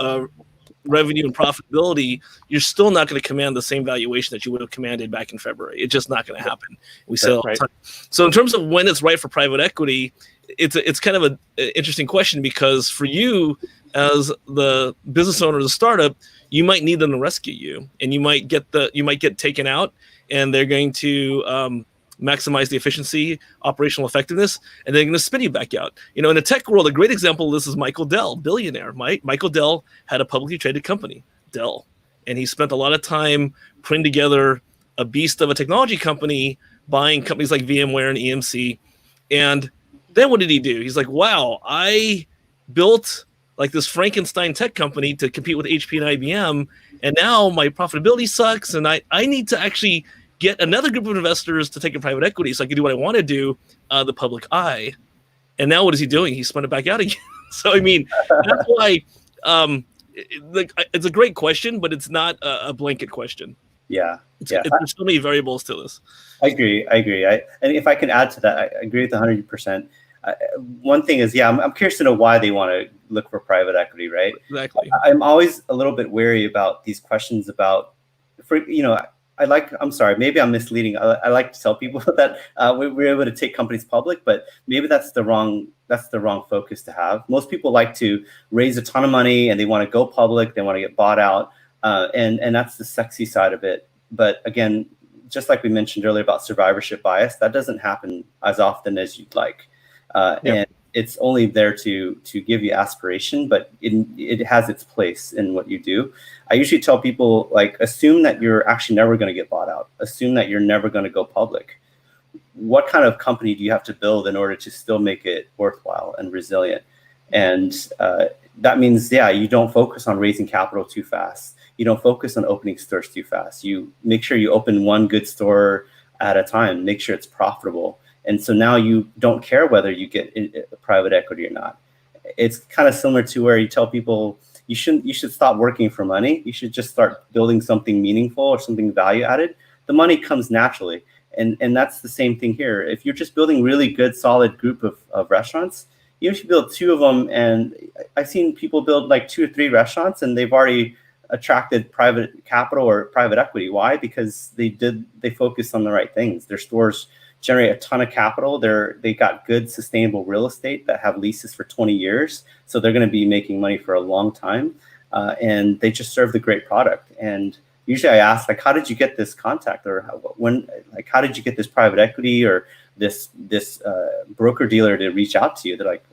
revenue and profitability, you're still not going to command the same valuation that you would have commanded back in February. It's just not going to happen. We say all the time. So in terms of when it's right for private equity, it's kind of an interesting question, because for you, as the business owner of the startup, you might need them to rescue you, and you might get taken out, and they're going to maximize the efficiency, operational effectiveness, and they're going to spin you back out. In the tech world, a great example of this is Michael Dell, billionaire. Michael Dell had a publicly traded company, Dell, and he spent a lot of time putting together a beast of a technology company, buying companies like VMware and EMC. And then what did he do? He's like, wow, I built like this Frankenstein tech company to compete with HP and IBM, and now my profitability sucks, and I need to actually get another group of investors to take in private equity so I can do what I want to do, the public eye. And now what is he doing? He spun it back out again. So, I mean, that's why it's a great question, but it's not a blanket question. Yeah. There's so many variables to this. I agree. And if I can add to that, I agree with 100%. One thing is, I'm curious to know why they want to look for private equity, right? Exactly. I'm always a little bit wary about these questions about, I'm sorry, maybe I'm misleading. I like to tell people that we're able to take companies public, but maybe that's the wrong focus to have. Most people like to raise a ton of money and they want to go public, they want to get bought out, and that's the sexy side of it. But again, just like we mentioned earlier about survivorship bias, that doesn't happen as often as you'd like. And it's only there to give you aspiration, but it has its place in what you do. I usually tell people, like, assume that you're actually never going to get bought out. Assume that you're never going to go public. What kind of company do you have to build in order to still make it worthwhile and resilient? And that means, you don't focus on raising capital too fast. You don't focus on opening stores too fast. You make sure you open one good store at a time. Make sure it's profitable. And so now you don't care whether you get private equity or not. It's kind of similar to where you tell people you should stop working for money. You should just start building something meaningful or something value added. The money comes naturally. And that's the same thing here. If you're just building really good, solid group of restaurants, you should build 2 of them. And I've seen people build like 2 or 3 restaurants and they've already attracted private capital or private equity. Why? Because they focused on the right things. Their stores generate a ton of capital. They got good sustainable real estate that have leases for 20 years. So they're going to be making money for a long time. And they just serve the great product. And usually I ask, like, how did you get this contact? Or how did you get this private equity or this broker dealer to reach out to you? They're like,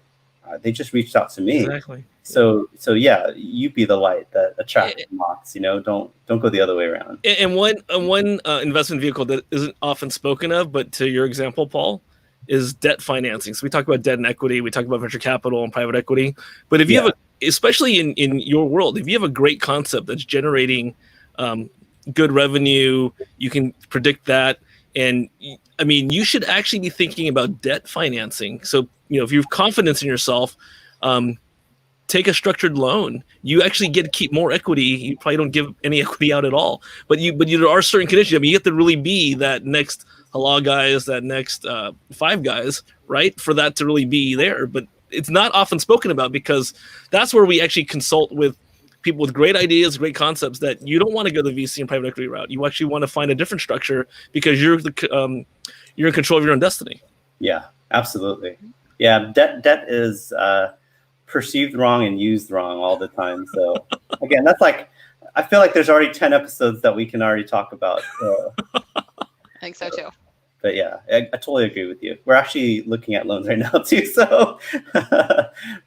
they just reached out to me. Exactly. So you be the light that attracts moths. Don't go the other way around. And one investment vehicle that isn't often spoken of, but to your example, Paul, is debt financing. So we talk about debt and equity, we talk about venture capital and private equity. But if you have especially in your world, if you have a great concept that's generating good revenue, you can predict that. And I mean, you should actually be thinking about debt financing. So, if you have confidence in yourself, take a structured loan. You actually get to keep more equity. You probably don't give any equity out at all. But there are certain conditions. I mean, you have to really be that next Halal guys, that next Five Guys, right? For that to really be there. But it's not often spoken about because that's where we actually consult with people with great ideas, great concepts that you don't want to go the VC and private equity route. You actually want to find a different structure because you're in control of your own destiny. Yeah, absolutely. Yeah, debt is perceived wrong and used wrong all the time. So again, that's like, I feel like there's already 10 episodes that we can already talk about. I think so too. But yeah, I totally agree with you. We're actually looking at loans right now too. So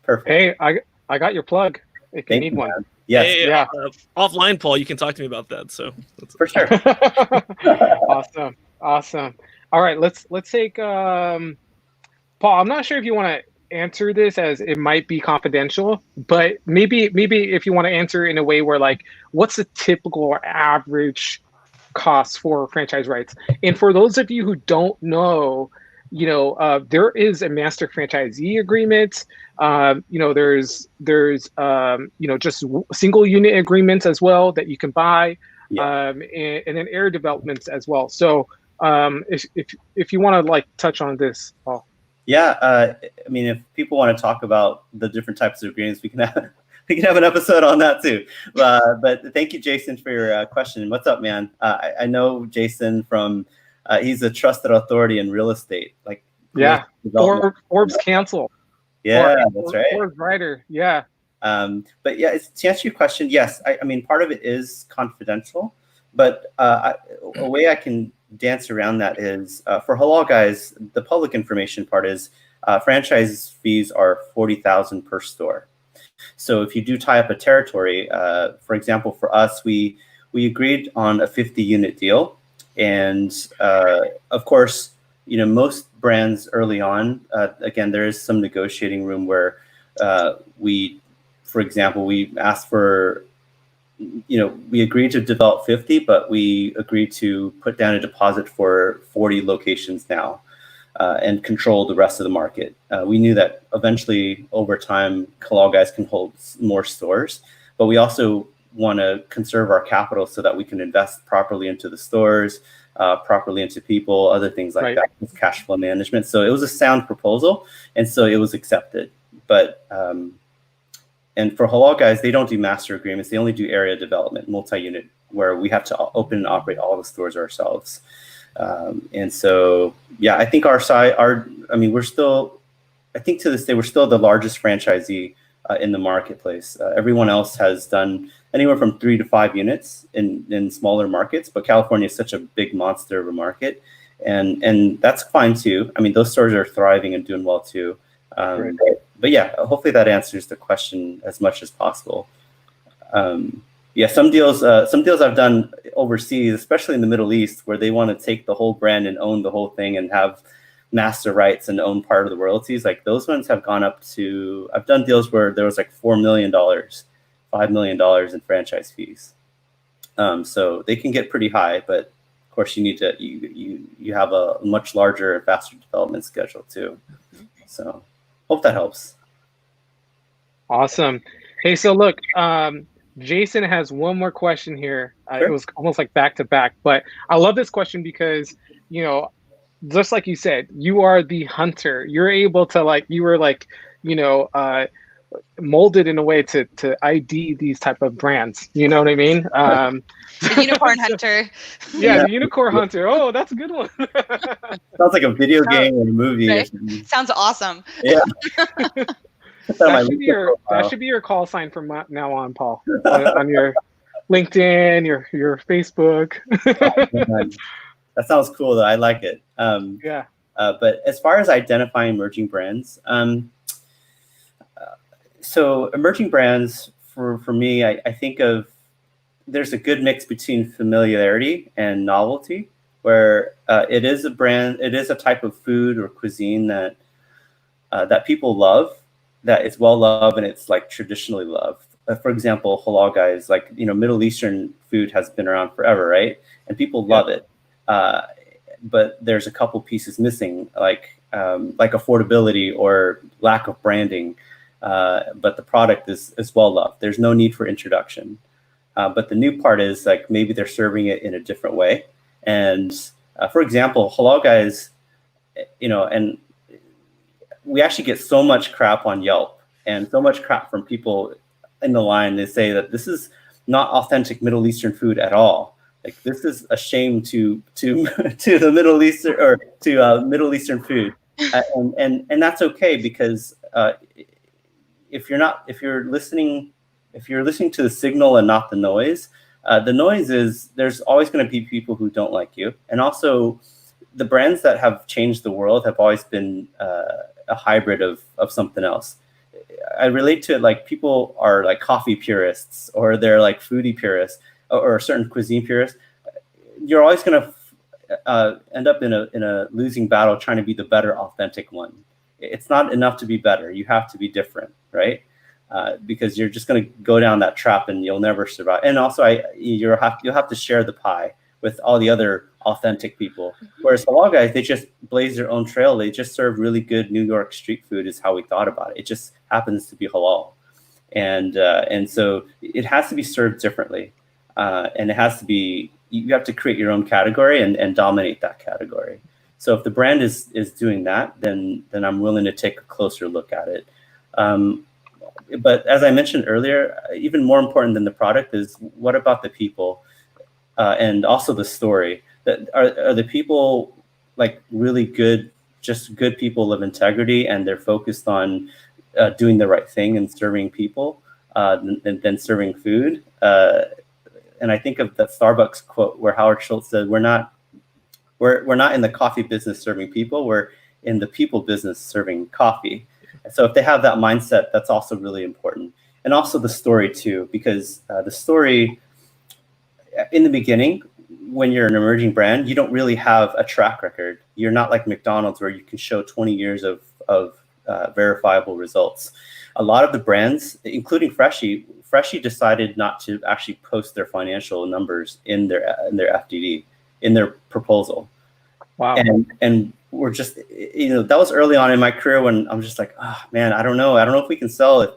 perfect. Hey, I got your plug if you need one. Yes. Yeah. Offline, Paul, you can talk to me about that. So for sure. Awesome. All right, let's take Paul. I'm not sure if you want to answer this, as it might be confidential, but maybe if you want to answer in a way where, like, what's the typical or average cost for franchise rights? And for those of you who don't know, there is a master franchisee agreement. There's just single unit agreements as well that you can buy, and then area developments as well. So if you want to, like, touch on this, Paul. Yeah, I mean, if people want to talk about the different types of agreements, we can have an episode on that too. But thank you, Jason, for your question. What's up, man? I know Jason from he's a trusted authority in real estate, Forbes Council. Yeah, that's right. Forbes writer. Yeah. But yeah, to answer your question, yes, I mean, part of it is confidential, but a way I can dance around that is for halal guys, the public information part is franchise fees are $40,000 per store. So if you do tie up a territory, for example, for us, we agreed on a 50-unit deal, and of course, most brands early on, again, there is some negotiating room where for example, we asked for, we agreed to develop 50, but we agreed to put down a deposit for 40 locations now and control the rest of the market. We knew that eventually, over time, halal guys can hold more stores, but we also want to conserve our capital so that we can invest properly into the stores, properly into people, other things like that, with cash flow management. So it was a sound proposal, and so it was accepted. But and for halal guys, they don't do master agreements. They only do area development, multi-unit, where we have to open and operate all the stores ourselves. And so, yeah, I think we're still, I think to this day, we're still the largest franchisee in the marketplace. Everyone else has done anywhere from 3 to 5 units in smaller markets, but California is such a big monster of a market, and that's fine too. I mean, those stores are thriving and doing well too. But yeah, hopefully that answers the question as much as possible. Yeah, some deals I've done overseas, especially in the Middle East, where they want to take the whole brand and own the whole thing and have master rights and own part of the royalties. Like those ones have gone up to, I've done deals where there was like $4 million, $5 million in franchise fees. So they can get pretty high, but of course you need to, you have a much larger and faster development schedule too. So hope that helps. Awesome. Hey, so look, Jason has one more question here. Sure. It was almost like back to back, but I love this question because, just like you said, you are the hunter. You're able to molded in a way to ID these type of brands. You know what I mean? The unicorn hunter. Yeah, the unicorn hunter. Oh, that's a good one. Sounds like a video game or a movie. Right? Or something. Sounds awesome. Yeah. That should be your call sign from now on, Paul. on your LinkedIn, your Facebook. That sounds cool, though. I like it. Yeah. But as far as identifying emerging brands, so emerging brands for me, I think of, there's a good mix between familiarity and novelty, where it is a brand, it is a type of food or cuisine that people love, that is well loved, and it's like traditionally loved. For example, halal guys, like, Middle Eastern food has been around forever, right? And people love it. But there's a couple pieces missing, like affordability or lack of branding. But the product is well loved. There's no need for introduction. But the new part is, like, maybe they're serving it in a different way. And for example, halal guys, and we actually get so much crap on Yelp and so much crap from people in the line. They say that this is not authentic Middle Eastern food at all. Like, this is a shame to the Middle Eastern, or to Middle Eastern food, and that's okay, because if you're listening to the signal and not the noise is, there's always going to be people who don't like you, and also the brands that have changed the world have always been a hybrid of something else. I relate to it like people are like coffee purists, or they're like foodie purists, or certain cuisine purists. You're always going to end up in a losing battle trying to be the better authentic one. It's not enough to be better. You have to be different, right? Because you're just going to go down that trap and you'll never survive. And also, you'll have to share the pie with all the other authentic people. Whereas halal guys, they just blaze their own trail. They just serve really good New York street food, is how we thought about it. It just happens to be halal. And so it has to be served differently. And it has to be, you have to create your own category and dominate that category. So if the brand is doing that, then I'm willing to take a closer look at it. But as I mentioned earlier, even more important than the product is, what about the people, and also the story? That are the people like really good, just good people of integrity, and they're focused on doing the right thing and serving people, than serving food. And I think of that Starbucks quote where Howard Schultz said, we're not in the coffee business serving people, we're in the people business serving coffee. So if they have that mindset, that's also really important. And also the story too, because the story in the beginning, when you're an emerging brand, you don't really have a track record. You're not like McDonald's where you can show 20 years of verifiable results. A lot of the brands, including Freshii decided not to actually post their financial numbers in their FDD, in their proposal. Wow. And we're just, that was early on in my career when I'm just like, oh man, I don't know if we can sell if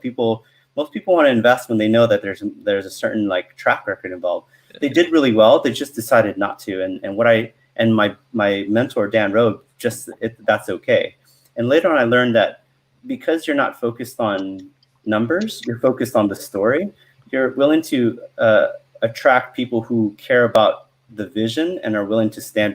most people want to invest when they know that there's a certain like track record involved. They did really well. They just decided not to. And my mentor, Dan Rowe, that's okay. And later on, I learned that because you're not focused on numbers, you're focused on the story. You're willing to attract people who care about the vision and are willing to stand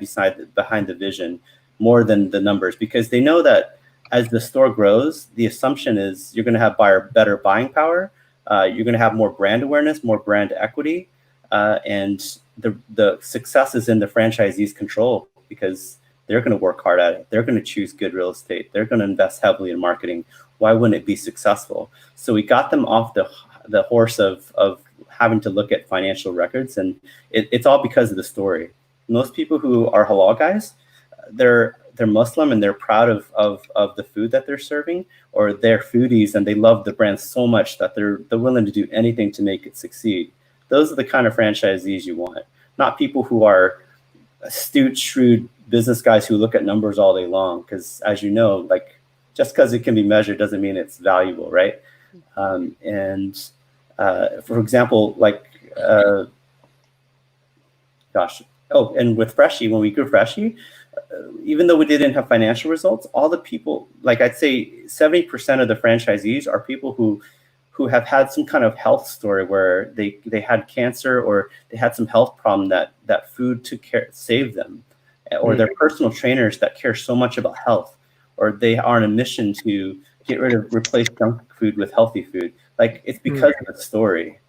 behind the vision more than the numbers, because they know that as the store grows, the assumption is you're going to have better buying power. You're going to have more brand awareness, more brand equity, and the success is in the franchisee's control because they're going to work hard at it. They're going to choose good real estate. They're going to invest heavily in marketing. Why wouldn't it be successful? So we got them off the horse of having to look at financial records, and it's all because of the story. Most people who are halal guys, they're Muslim and they're proud of the food that they're serving, or they're foodies and they love the brand so much that they're willing to do anything to make it succeed. Those are the kind of franchisees you want, not people who are astute, shrewd business guys who look at numbers all day long. Because as you know, like just because it can be measured doesn't mean it's valuable, right? For example, like and with Freshii, when we grew Freshii, even though we didn't have financial results, all the people, like I'd say 70% of the franchisees are people who have had some kind of health story where they had cancer or they had some health problem that food took care, saved them, or they're personal trainers that care so much about health, or they are on a mission to replace junk food with healthy food. Like it's because of the story.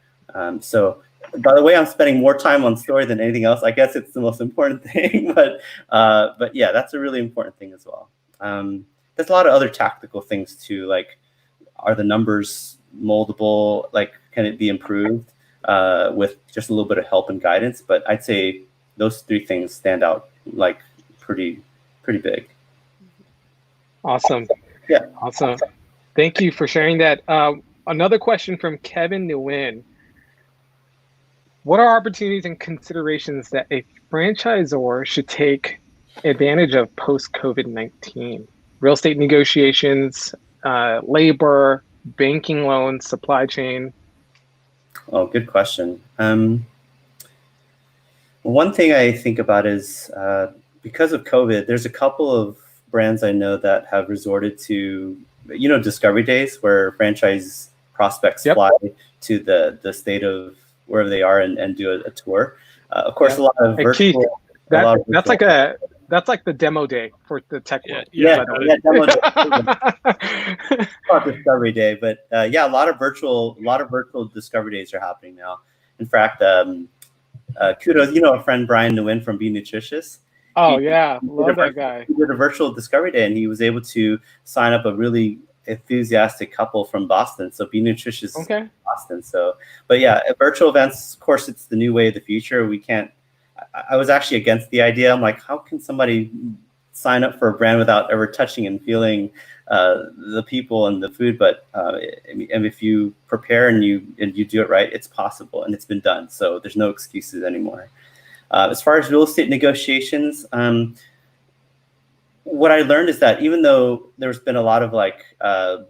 So by the way, I'm spending more time on story than anything else. I guess it's the most important thing, but yeah, that's a really important thing as well. There's a lot of other tactical things too, like are the numbers moldable? Like, can it be improved with just a little bit of help and guidance? But I'd say those three things stand out like pretty big. Awesome. Yeah. Awesome. Thank you for sharing that. Another question from Kevin Nguyen. What are opportunities and considerations that a franchisor should take advantage of post-COVID-19? Real estate negotiations, labor, banking loans, supply chain? Oh, good question. One thing I think about is because of COVID, there's a couple of brands I know that have resorted to, discovery days where franchise prospects fly to the state of wherever they are and do a tour. Of course, a lot of virtual. That's like the demo day for the tech world. Yeah, demo day. Not discovery day, but a lot of virtual discovery days are happening now. In fact, kudos, a friend Brian Nguyen from Be Nutritious. Love that guy. He did a virtual discovery day, and he was able to sign up a really enthusiastic couple from Boston. So Be Nutritious, Boston. So, but yeah, virtual events, of course, it's the new way of the future. I was actually against the idea. I'm like, how can somebody sign up for a brand without ever touching and feeling the people and the food? But and if you prepare and you do it right, it's possible, and it's been done. So there's no excuses anymore. As far as real estate negotiations, what I learned is that even though there's been a lot of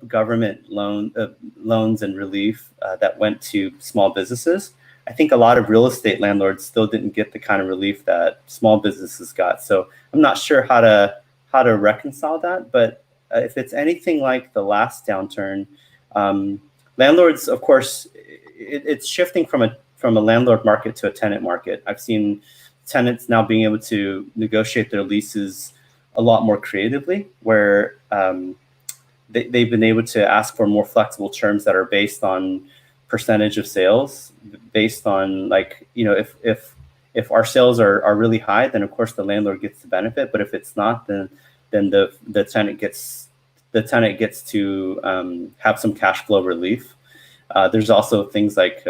government loans and relief that went to small businesses, I think a lot of real estate landlords still didn't get the kind of relief that small businesses got. So I'm not sure how to reconcile that. But if it's anything like the last downturn, landlords, of course, it's shifting from a landlord market to a tenant market. I've seen tenants now being able to negotiate their leases a lot more creatively, where they've been able to ask for more flexible terms that are based on percentage of sales based on, like, you know, if our sales are really high, then of course the landlord gets the benefit. But if it's not, then the tenant gets to have some cash flow relief. There's also things like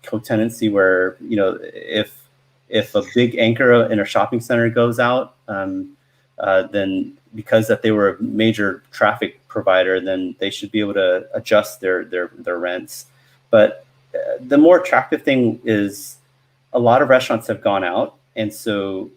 co-tenancy, where, you know, if a big anchor in a shopping center goes out, then because that they were a major traffic provider, then they should be able to adjust their rents. But the more attractive thing is, a lot of restaurants have gone out, and so,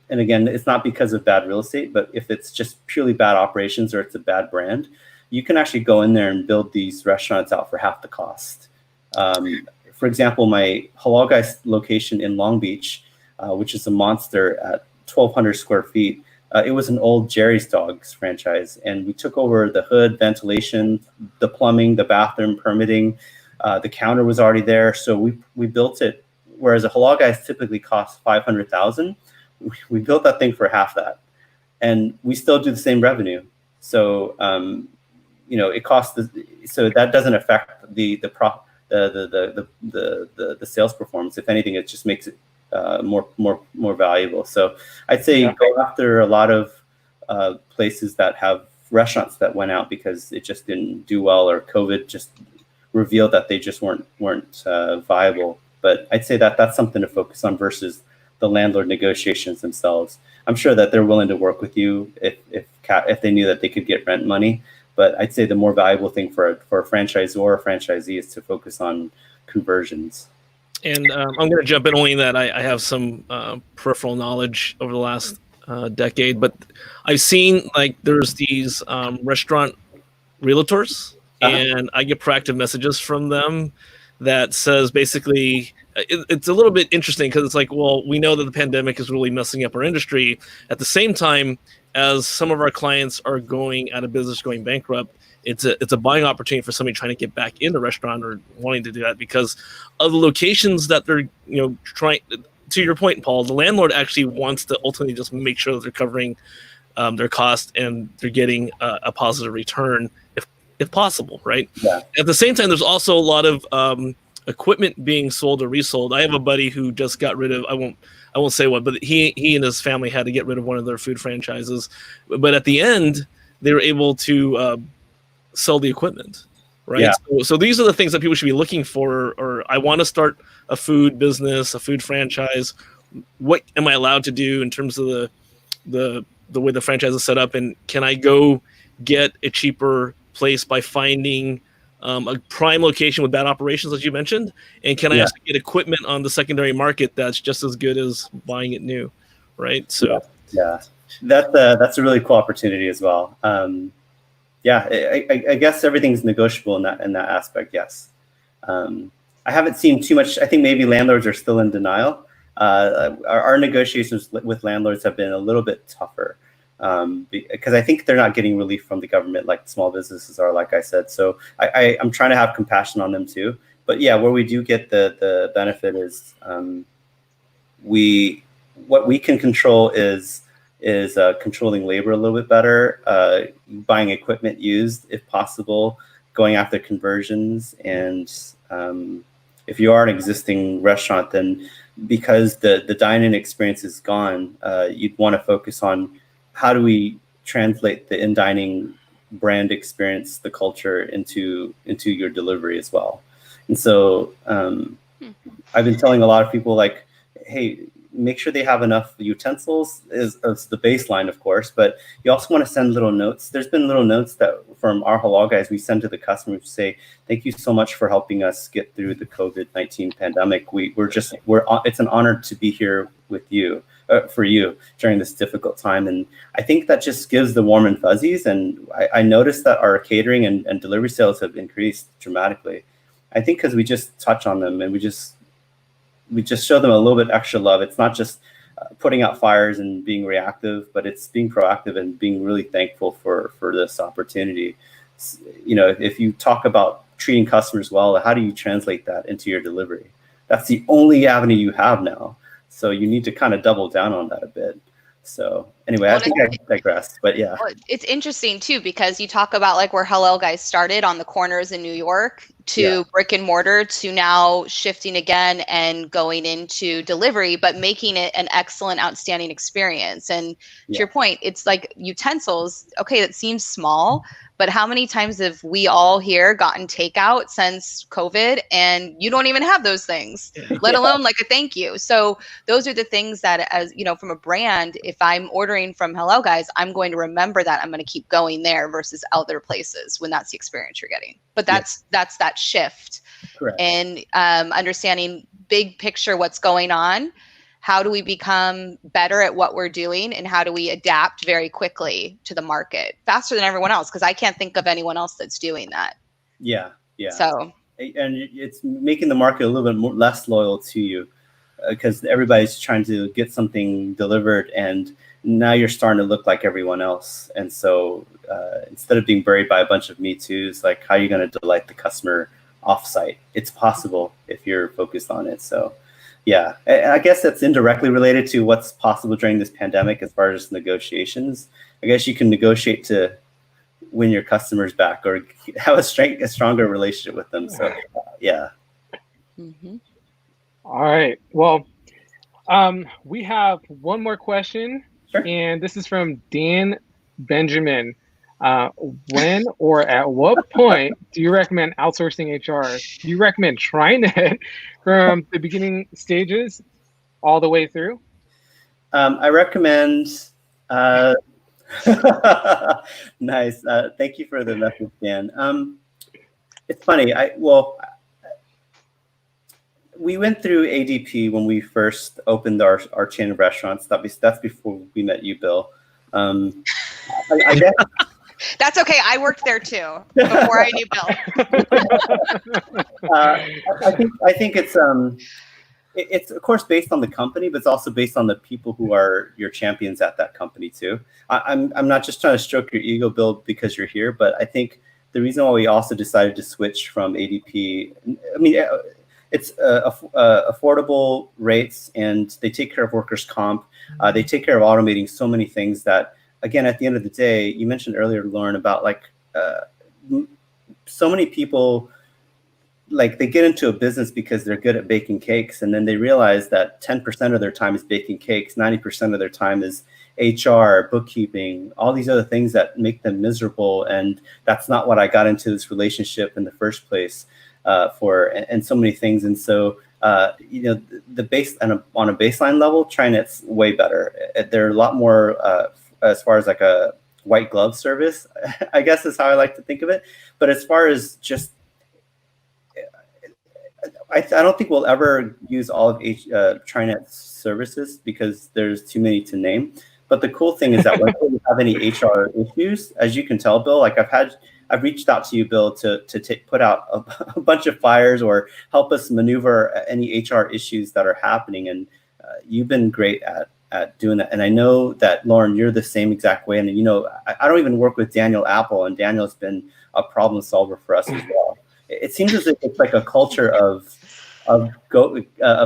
and again, it's not because of bad real estate, but if it's just purely bad operations or it's a bad brand, you can actually go in there and build these restaurants out for half the cost. For example, my Halal Guys location in Long Beach, which is a monster at 1,200 square feet, it was an old Jerry's Dogs franchise, and we took over the hood, ventilation, the plumbing, the bathroom, permitting. The counter was already there, so we built it. Whereas a Halal Guys typically costs $500,000, we built that thing for half that, and we still do the same revenue. So you know, it costs so that doesn't affect the sales performance. If anything, it just makes it more valuable. So I'd say go after a lot of places that have restaurants that went out because it just didn't do well, or COVID just revealed that they just weren't viable. But I'd say that that's something to focus on versus the landlord negotiations themselves. I'm sure that they're willing to work with you if they knew that they could get rent money. But I'd say the more valuable thing for a franchisor or a franchisee is to focus on conversions. And I'm going to jump in only in that I have some peripheral knowledge over the last decade, but I've seen, like, there's these restaurant realtors, and I get proactive messages from them that says basically, it's a little bit interesting because it's like, well, we know that the pandemic is really messing up our industry. At the same time, as some of our clients are going out of business, going bankrupt, it's a buying opportunity for somebody trying to get back into restaurant or wanting to do that because of the locations that they're, you know, trying. To your point, Paul, the landlord actually wants to ultimately just make sure that they're covering their cost and they're getting a positive return if possible, right? Yeah. At the same time, there's also a lot of equipment being sold or resold. I have a buddy who just got rid of, I won't say what, but he and his family had to get rid of one of their food franchises. But at the end, they were able to sell the equipment, right? Yeah. So these are the things that people should be looking for. Or I want to start a food business, a food franchise. What am I allowed to do in terms of the way the franchise is set up? And can I go get a cheaper place by finding a prime location with bad operations, as you mentioned? And can I also get equipment on the secondary market that's just as good as buying it new, right? So that's a really cool opportunity as well. I guess everything's negotiable in that aspect. Yes. I haven't seen too much. I think maybe landlords are still in denial. Our negotiations with landlords have been a little bit tougher because I think they're not getting relief from the government like small businesses are, like I said. So I'm trying to have compassion on them too. But yeah, where we do get the benefit is what we can control is controlling labor a little bit better, buying equipment used if possible, going after conversions. And if you are an existing restaurant, then because the dine-in experience is gone, you'd want to focus on how do we translate the in-dining brand experience, the culture into your delivery as well. And so I've been telling a lot of people, like, hey, make sure they have enough utensils is the baseline, of course, but you also want to send little notes. There's been little notes that from our Halal Guys we send to the customers to say, thank you so much for helping us get through the COVID-19 pandemic. It's an honor to be here with you, for you during this difficult time. And I think that just gives the warm and fuzzies. And I noticed that our catering and delivery sales have increased dramatically. I think because we just touch on them and we just show them a little bit extra love. It's not just putting out fires and being reactive, but it's being proactive and being really thankful for this opportunity. You know, if you talk about treating customers well, how do you translate that into your delivery? That's the only avenue you have now. So you need to kind of double down on that a bit. So, Anyway, I think I digress, but yeah. Well, it's interesting too, because you talk about like where Hello Guys started on the corners in New York to brick and mortar to now shifting again and going into delivery, but making it an excellent, outstanding experience. And to your point, it's like utensils. Okay, that seems small, but how many times have we all here gotten takeout since COVID and you don't even have those things, let alone like a thank you. So those are the things that, as you know, from a brand, if I'm ordering from Hello Guys, I'm going to remember that I'm going to keep going there versus other places when that's the experience you're getting. But that's that shift. Correct. And understanding big picture what's going on. How do we become better at what we're doing, and how do we adapt very quickly to the market faster than everyone else? Because I can't think of anyone else that's doing that. Yeah. So, and it's making the market a little bit less loyal to you, because everybody's trying to get something delivered, and now you're starting to look like everyone else. And so instead of being buried by a bunch of Me Too's, like, how are you going to delight the customer offsite? It's possible if you're focused on it. So yeah, I guess that's indirectly related to what's possible during this pandemic as far as negotiations. I guess you can negotiate to win your customers back or have a stronger relationship with them. So yeah. mm-hmm. All right. Well, we have one more question, Sure. And this is from Dan Benjamin. When or at what point do you recommend outsourcing HR? Do you recommend trying it from the beginning stages all the way through? I recommend. Nice. Thank you for the message, Dan. It's funny. We went through ADP when we first opened our chain of restaurants. That's before we met you, Bill. I guess. That's okay. I worked there too before I knew Bill. I think it's of course based on the company, but it's also based on the people who are your champions at that company too. I'm not just trying to stroke your ego, Bill, because you're here, but I think the reason why we also decided to switch from ADP, I mean, it's affordable rates, and they take care of workers' comp. They take care of automating so many things that, again, at the end of the day, you mentioned earlier, Lauren, about like so many people, like they get into a business because they're good at baking cakes, and then they realize that 10% of their time is baking cakes, 90% of their time is HR, bookkeeping, all these other things that make them miserable. And that's not what I got into this relationship in the first place for, and so many things. And so, the base on a baseline level, TriNet's way better. They're a lot more as far as like a white glove service, I guess is how I like to think of it. But as far as just, I don't think we'll ever use all of TriNet's services because there's too many to name. But the cool thing is that whenever we have any HR issues, as you can tell, Bill, like I've reached out to you, Bill, to put out a bunch of fires or help us maneuver any HR issues that are happening. And you've been great at doing that. And I know that, Lauren, you're the same exact way. And, I don't even work with Daniel Apple, and Daniel's been a problem solver for us as well. It seems as if it's like a culture of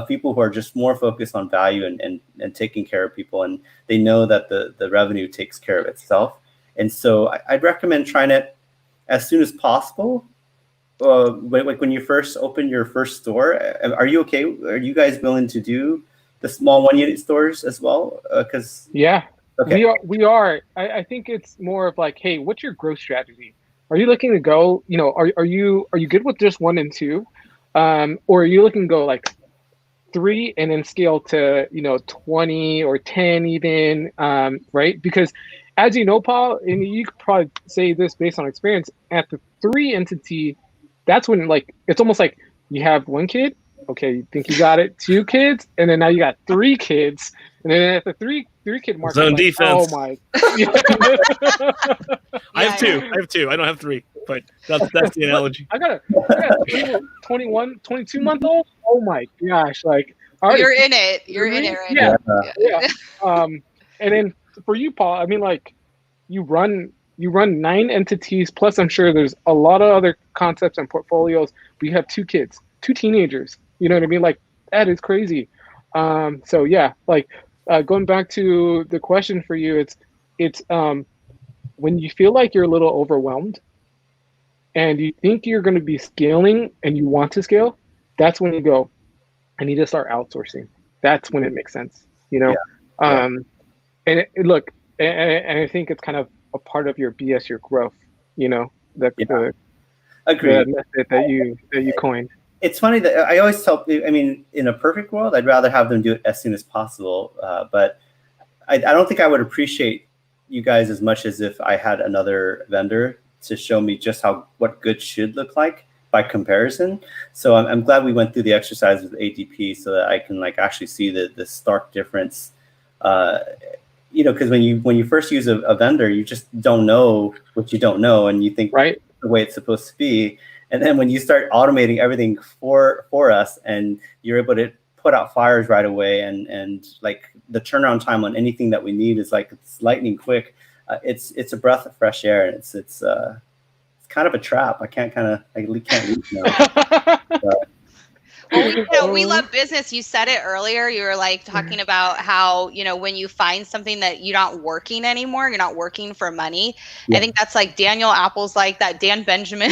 people who are just more focused on value and taking care of people. And they know that the revenue takes care of itself. And so I'd recommend trying it as soon as possible. When you first open your first store, are you okay? Are you guys willing to do the small 1-unit stores as well? Because okay. we are. I think it's more of like, hey, what's your growth strategy? Are you looking to go? Are you good with just 1 and 2, or are you looking to go like 3 and then scale to 20 or 10 even, right? Because as you know, Paul, and you could probably say this based on experience, at the 3 entity, that's when like it's almost like you have 1 kid. Okay, you think you got it, 2 kids, and then now you got 3 kids, and then at the three kid mark, zone defense. Oh my! I have 2. I don't have 3, but that's the analogy. I got a 21, 22 month old. Oh my gosh! Like, you're in it. You're in it right now. Yeah. And then for you, Paul, I mean, like, you run 9 entities. Plus, I'm sure there's a lot of other concepts and portfolios. But you have 2 kids, 2 teenagers. You know what I mean? Like, that is crazy. So yeah, like going back to the question for you, it's when you feel like you're a little overwhelmed and you think you're going to be scaling and you want to scale, that's when you go, I need to start outsourcing. That's when it makes sense, you know? Yeah. Look, and I think it's kind of a part of your BS, your growth, you know, the Agreed. method that you coined. It's funny that I always tell people, I mean, in a perfect world, I'd rather have them do it as soon as possible. But I don't think I would appreciate you guys as much as if I had another vendor to show me just what good should look like by comparison. So I'm glad we went through the exercise with ADP so that I can like actually see the stark difference. You know, because when you first use a vendor, you just don't know what you don't know, and you think right the way it's supposed to be. And then when you start automating everything for us, and you're able to put out fires right away, and like the turnaround time on anything that we need is like it's lightning quick. It's a breath of fresh air, and it's kind of a trap. I can't leave now. Well, we love business. You said it earlier. You were like talking about how, you know, when you find something that you're not working anymore, you're not working for money. Yeah. I think that's like Daniel Apple's like that. Dan Benjamin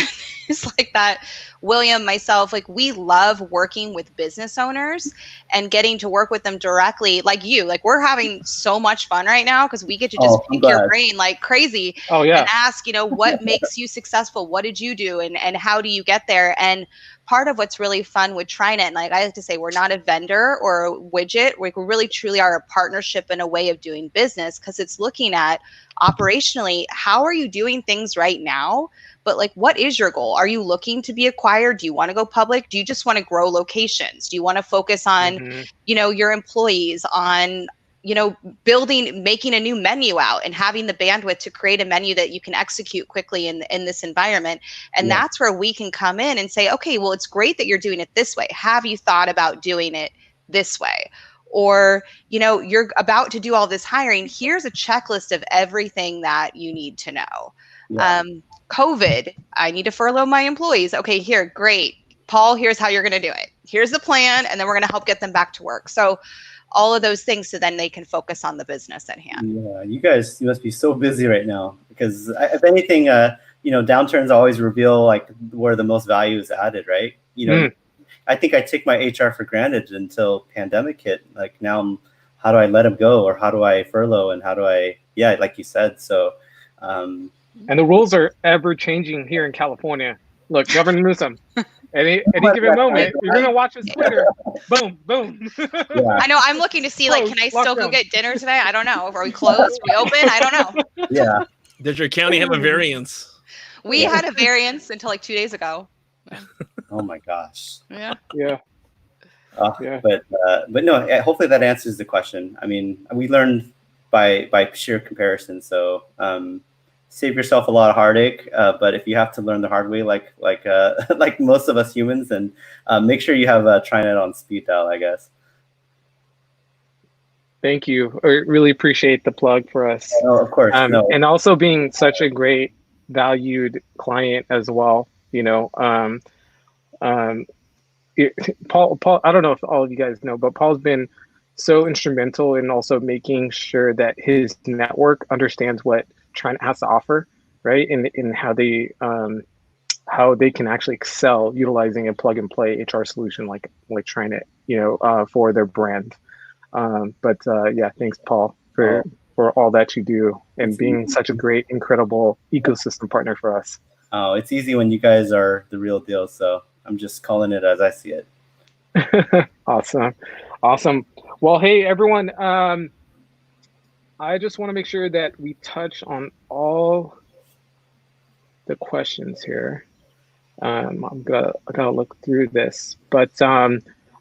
is like that. William, myself, like we love working with business owners and getting to work with them directly. Like you, like we're having so much fun right now because we get to just pick your brain like crazy and ask, you know, what makes you successful? What did you do? And how do you get there? And part of what's really fun with TriNet, and like I like to say, we're not a vendor or a widget. We really truly are a partnership and a way of doing business because it's looking at operationally, how are you doing things right now? But like, what is your goal? Are you looking to be acquired? Do you want to go public? Do you just want to grow locations? Do you want to focus on, you know, your employees, on, you know, making a new menu out and having the bandwidth to create a menu that you can execute quickly in this environment. And that's where we can come in and say, okay, well, it's great that you're doing it this way. Have you thought about doing it this way? Or, you know, you're about to do all this hiring. Here's a checklist of everything that you need to know. Yeah. COVID, I need to furlough my employees. Okay, here, great. Paul, here's how you're going to do it. Here's the plan. And then we're going to help get them back to work. So all of those things so then they can focus on the business at hand. Yeah, you must be so busy right now because if anything, you know, downturns always reveal like where the most value is added, right? You know, I think I take my HR for granted until pandemic hit. Like now, how do I let them go, or how do I furlough, and how do I, like you said. So, and the rules are ever changing here in California. Look, Governor Newsom. Any given moment, you're gonna watch his Twitter. Boom, boom. I know. I'm looking to see, like, can I still go get dinner today? I don't know. Are we closed? Are we open? I don't know. Yeah. Does your county have a variance? We had a variance until like 2 days ago. Oh my gosh. Yeah. Yeah. But no. Hopefully that answers the question. I mean, we learned by sheer comparison. So. Save yourself a lot of heartache, but if you have to learn the hard way, like most of us humans, then make sure you have TriNet on speed dial, I guess. Thank you. I really appreciate the plug for us. Oh, of course. And also being such a great valued client as well. You know, Paul. I don't know if all of you guys know, but Paul's been so instrumental in also making sure that his network understands what TriNet has to offer, right? In how they can actually excel utilizing a plug and play HR solution like TriNet, you know, for their brand. Thanks, Paul, for all that you do and being such a great, incredible ecosystem partner for us. Oh, it's easy when you guys are the real deal. So I'm just calling it as I see it. Awesome. Well, hey everyone. I just want to make sure that we touch on all the questions here. I gotta look through this, but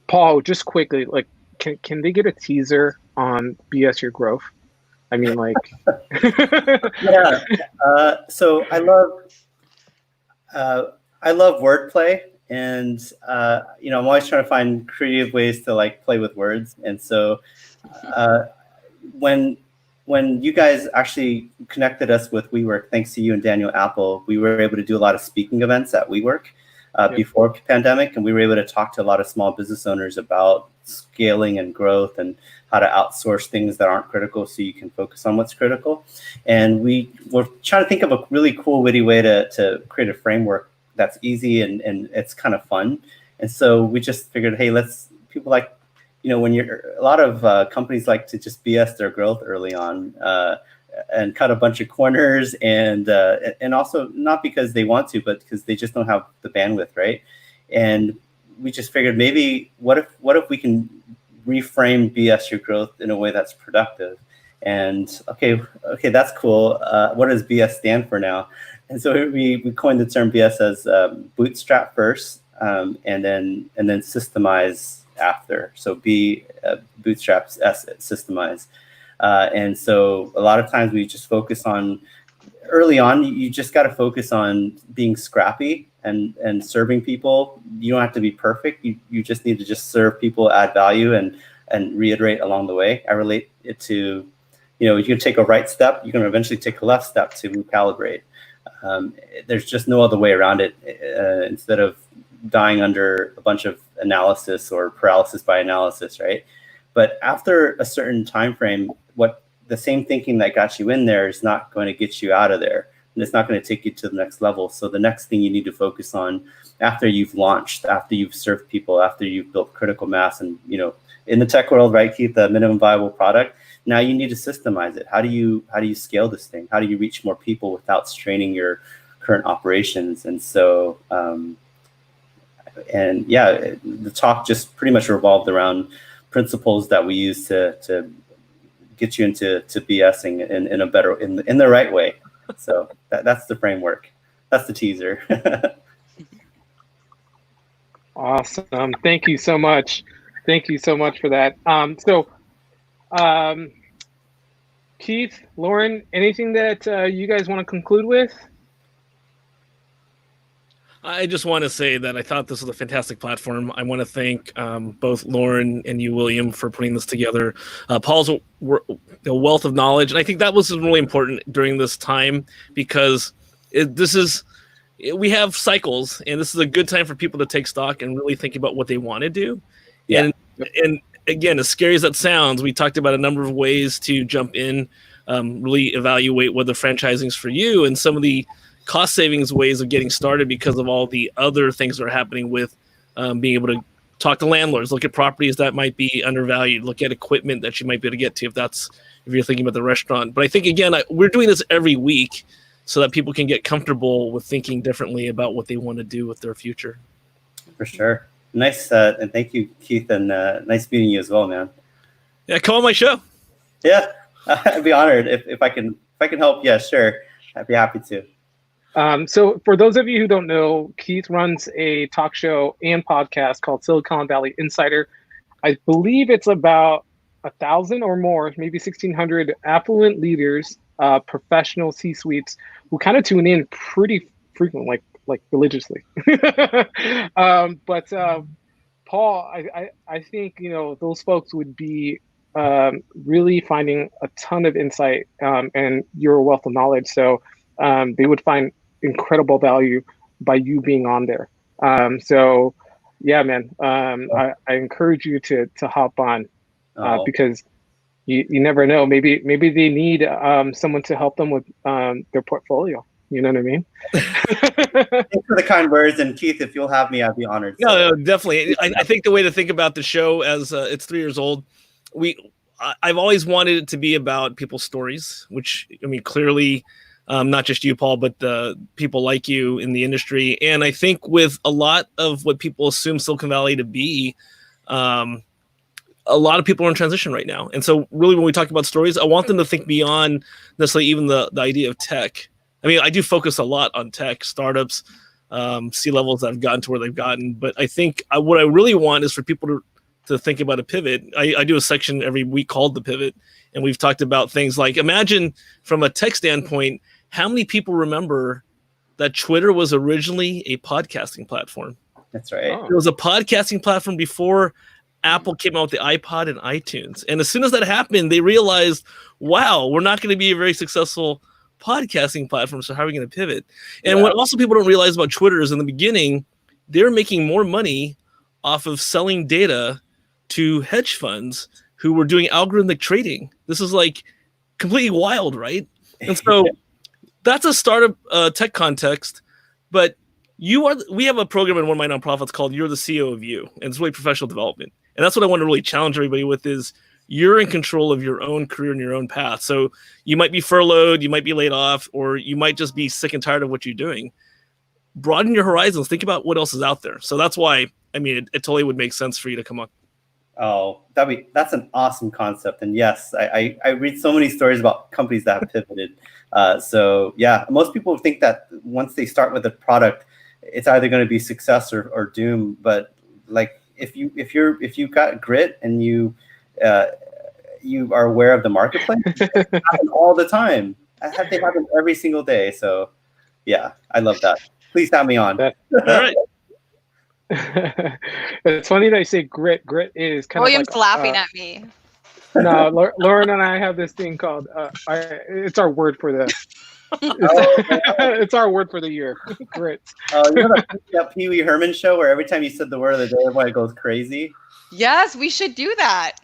Paul, just quickly, like, can they get a teaser on BS Your Growth? I mean, like, yeah. So I love wordplay, and you know, I'm always trying to find creative ways to like play with words, and so when you guys actually connected us with WeWork, thanks to you and Daniel Apple, we were able to do a lot of speaking events at WeWork before pandemic, and we were able to talk to a lot of small business owners about scaling and growth and how to outsource things that aren't critical so you can focus on what's critical. And we're trying to think of a really cool, witty way to create a framework that's easy and it's kind of fun. And so we just figured, hey, people like, when a lot of companies like to just BS their growth early on and cut a bunch of corners and also not because they want to, but because they just don't have the bandwidth, right? And we just figured maybe what if we can reframe BS your growth in a way that's productive? And okay, that's cool. What does BS stand for now? And so we coined the term BS as bootstrap first, and then systemize after. So B, bootstraps, S, systemize. And so a lot of times we just focus on, early on, you just got to focus on being scrappy and serving people. You don't have to be perfect. You just need to just serve people, add value, and reiterate along the way. I relate it to, you can take a right step, you can eventually take a left step to recalibrate. There's just no other way around it. Instead of dying under a bunch of analysis or paralysis by analysis, right? But after a certain time frame, what the same thinking that got you in there is not going to get you out of there, and it's not going to take you to the next level. So the next thing you need to focus on after you've launched, after you've served people, after you've built critical mass, and in the tech world, right, Keith, the minimum viable product. Now you need to systemize it. How do you scale this thing? How do you reach more people without straining your current operations? And so, the talk just pretty much revolved around principles that we use to get you into BSing in a better, in the right way. So that's the framework. That's the teaser. Awesome. Thank you so much. Thank you so much for that. Keith, Lauren, anything that you guys want to conclude with? I just want to say that I thought this was a fantastic platform. I want to thank both Lauren and you, William, for putting this together. Paul's a wealth of knowledge, and I think that was really important during this time because we have cycles, and this is a good time for people to take stock and really think about what they want to do. Yeah. And again, as scary as that sounds, we talked about a number of ways to jump in, really evaluate whether franchising is for you, and some of the cost savings ways of getting started because of all the other things that are happening with being able to talk to landlords, look at properties that might be undervalued, look at equipment that you might be able to get to if you're thinking about the restaurant. But I think, again, we're doing this every week so that people can get comfortable with thinking differently about what they want to do with their future. For sure. Nice. And thank you, Keith. And nice meeting you as well, man. Yeah, come on my show. Yeah, I'd be honored if I can help. Yeah, sure. I'd be happy to. So for those of you who don't know, Keith runs a talk show and podcast called Silicon Valley Insider. I believe it's about 1,000 or more, maybe 1,600 affluent leaders, professional C-suites who kind of tune in pretty frequently, like religiously. But Paul, I think those folks would be really finding a ton of insight and your wealth of knowledge. So they would find incredible value by you being on there. So yeah, man, I encourage you to hop on because you never know. Maybe they need someone to help them with their portfolio. You know what I mean? Thanks for the kind words, and Keith, if you'll have me, I'd be honored. No, definitely. I think the way to think about the show as it's 3 years old, I've always wanted it to be about people's stories, which, I mean, clearly not just you, Paul, but the people like you in the industry. And I think with a lot of what people assume Silicon Valley to be, a lot of people are in transition right now. And so really when we talk about stories, I want them to think beyond necessarily even the idea of tech. I mean, I do focus a lot on tech, startups, C-levels that have gotten to where they've gotten. But I think what I really want is for people to think about a pivot. I do a section every week called The Pivot. And we've talked about things like, imagine from a tech standpoint, how many people remember that Twitter was originally a podcasting platform? That's right. It was a podcasting platform before Apple came out with the iPod and iTunes. And as soon as that happened, they realized, wow, we're not going to be a very successful podcasting platform. So how are we going to pivot? And what also people don't realize about Twitter is in the beginning, they were making more money off of selling data to hedge funds who were doing algorithmic trading. This is like completely wild, right? And so that's a startup tech context, but we have a program in one of my nonprofits called You're the CEO of You, and it's really professional development. And that's what I want to really challenge everybody with is you're in control of your own career and your own path. So you might be furloughed, you might be laid off, or you might just be sick and tired of what you're doing. Broaden your horizons. Think about what else is out there. So that's why, I mean, it totally would make sense for you to come on. Oh, that's an awesome concept. And yes, I read so many stories about companies that have pivoted. So yeah, most people think that once they start with a product, it's either going to be success or doom. But like if you've got grit and you are aware of the marketplace, it happen all the time. They happen every single day. So yeah, I love that. Please have me on. All right. It's funny that you say grit. Grit is kind William's of like laughing at me. No, Lauren and I have this thing called it's our word for the it's our word for the year. Grit. You know that Pee Wee Herman show where every time you said the word of the day, everybody goes crazy? Yes, we should do that.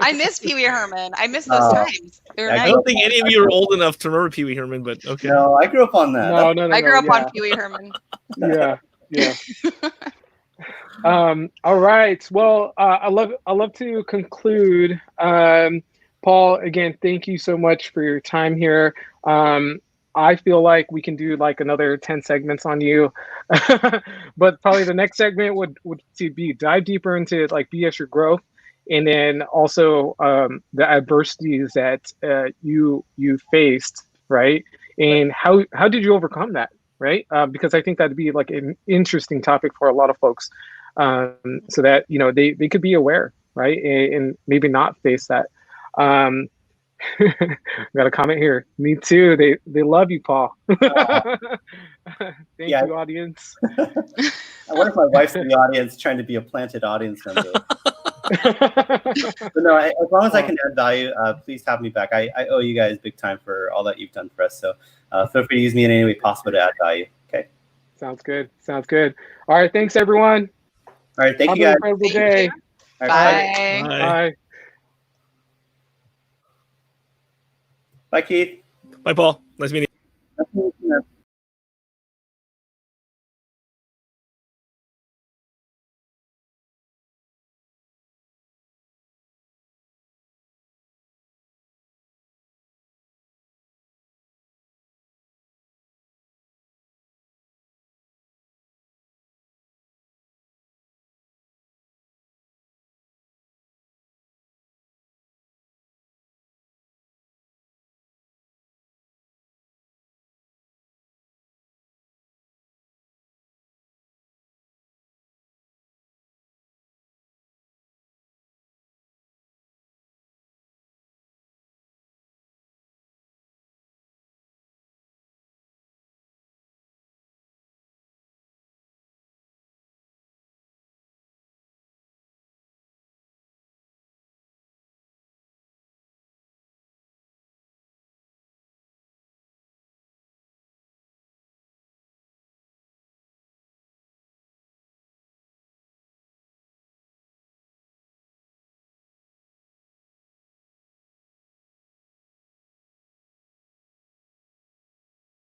I miss Pee Wee Herman. I miss those times. They were I nice. I don't think any of you are old enough to remember Pee Wee Herman, but okay. No, I grew up on that. No. I grew up yeah. on Pee Wee Herman. Yeah. All right. Well, I love to conclude. Paul, again, thank you so much for your time here. I feel like we can do like another 10 segments on you, but probably the next segment would to be dive deeper into like BS your growth, and then also the adversities that you faced, right? And how did you overcome that, right? Because I think that'd be like an interesting topic for a lot of folks, so that they could be aware, right, and maybe not face that. Got a comment here. Me too. They love you, Paul. Thank you, audience. What if my wife's in the audience trying to be a planted audience member? But no, as long as I can add value, please have me back. I owe you guys big time for all that you've done for us. So feel free to use me in any way possible to add value. Okay. Sounds good. All right. Thanks, everyone. All right. Thank Have you guys. an incredible day. All right, Bye. Bye. Bye, Keith. Bye, Paul. Nice meeting you.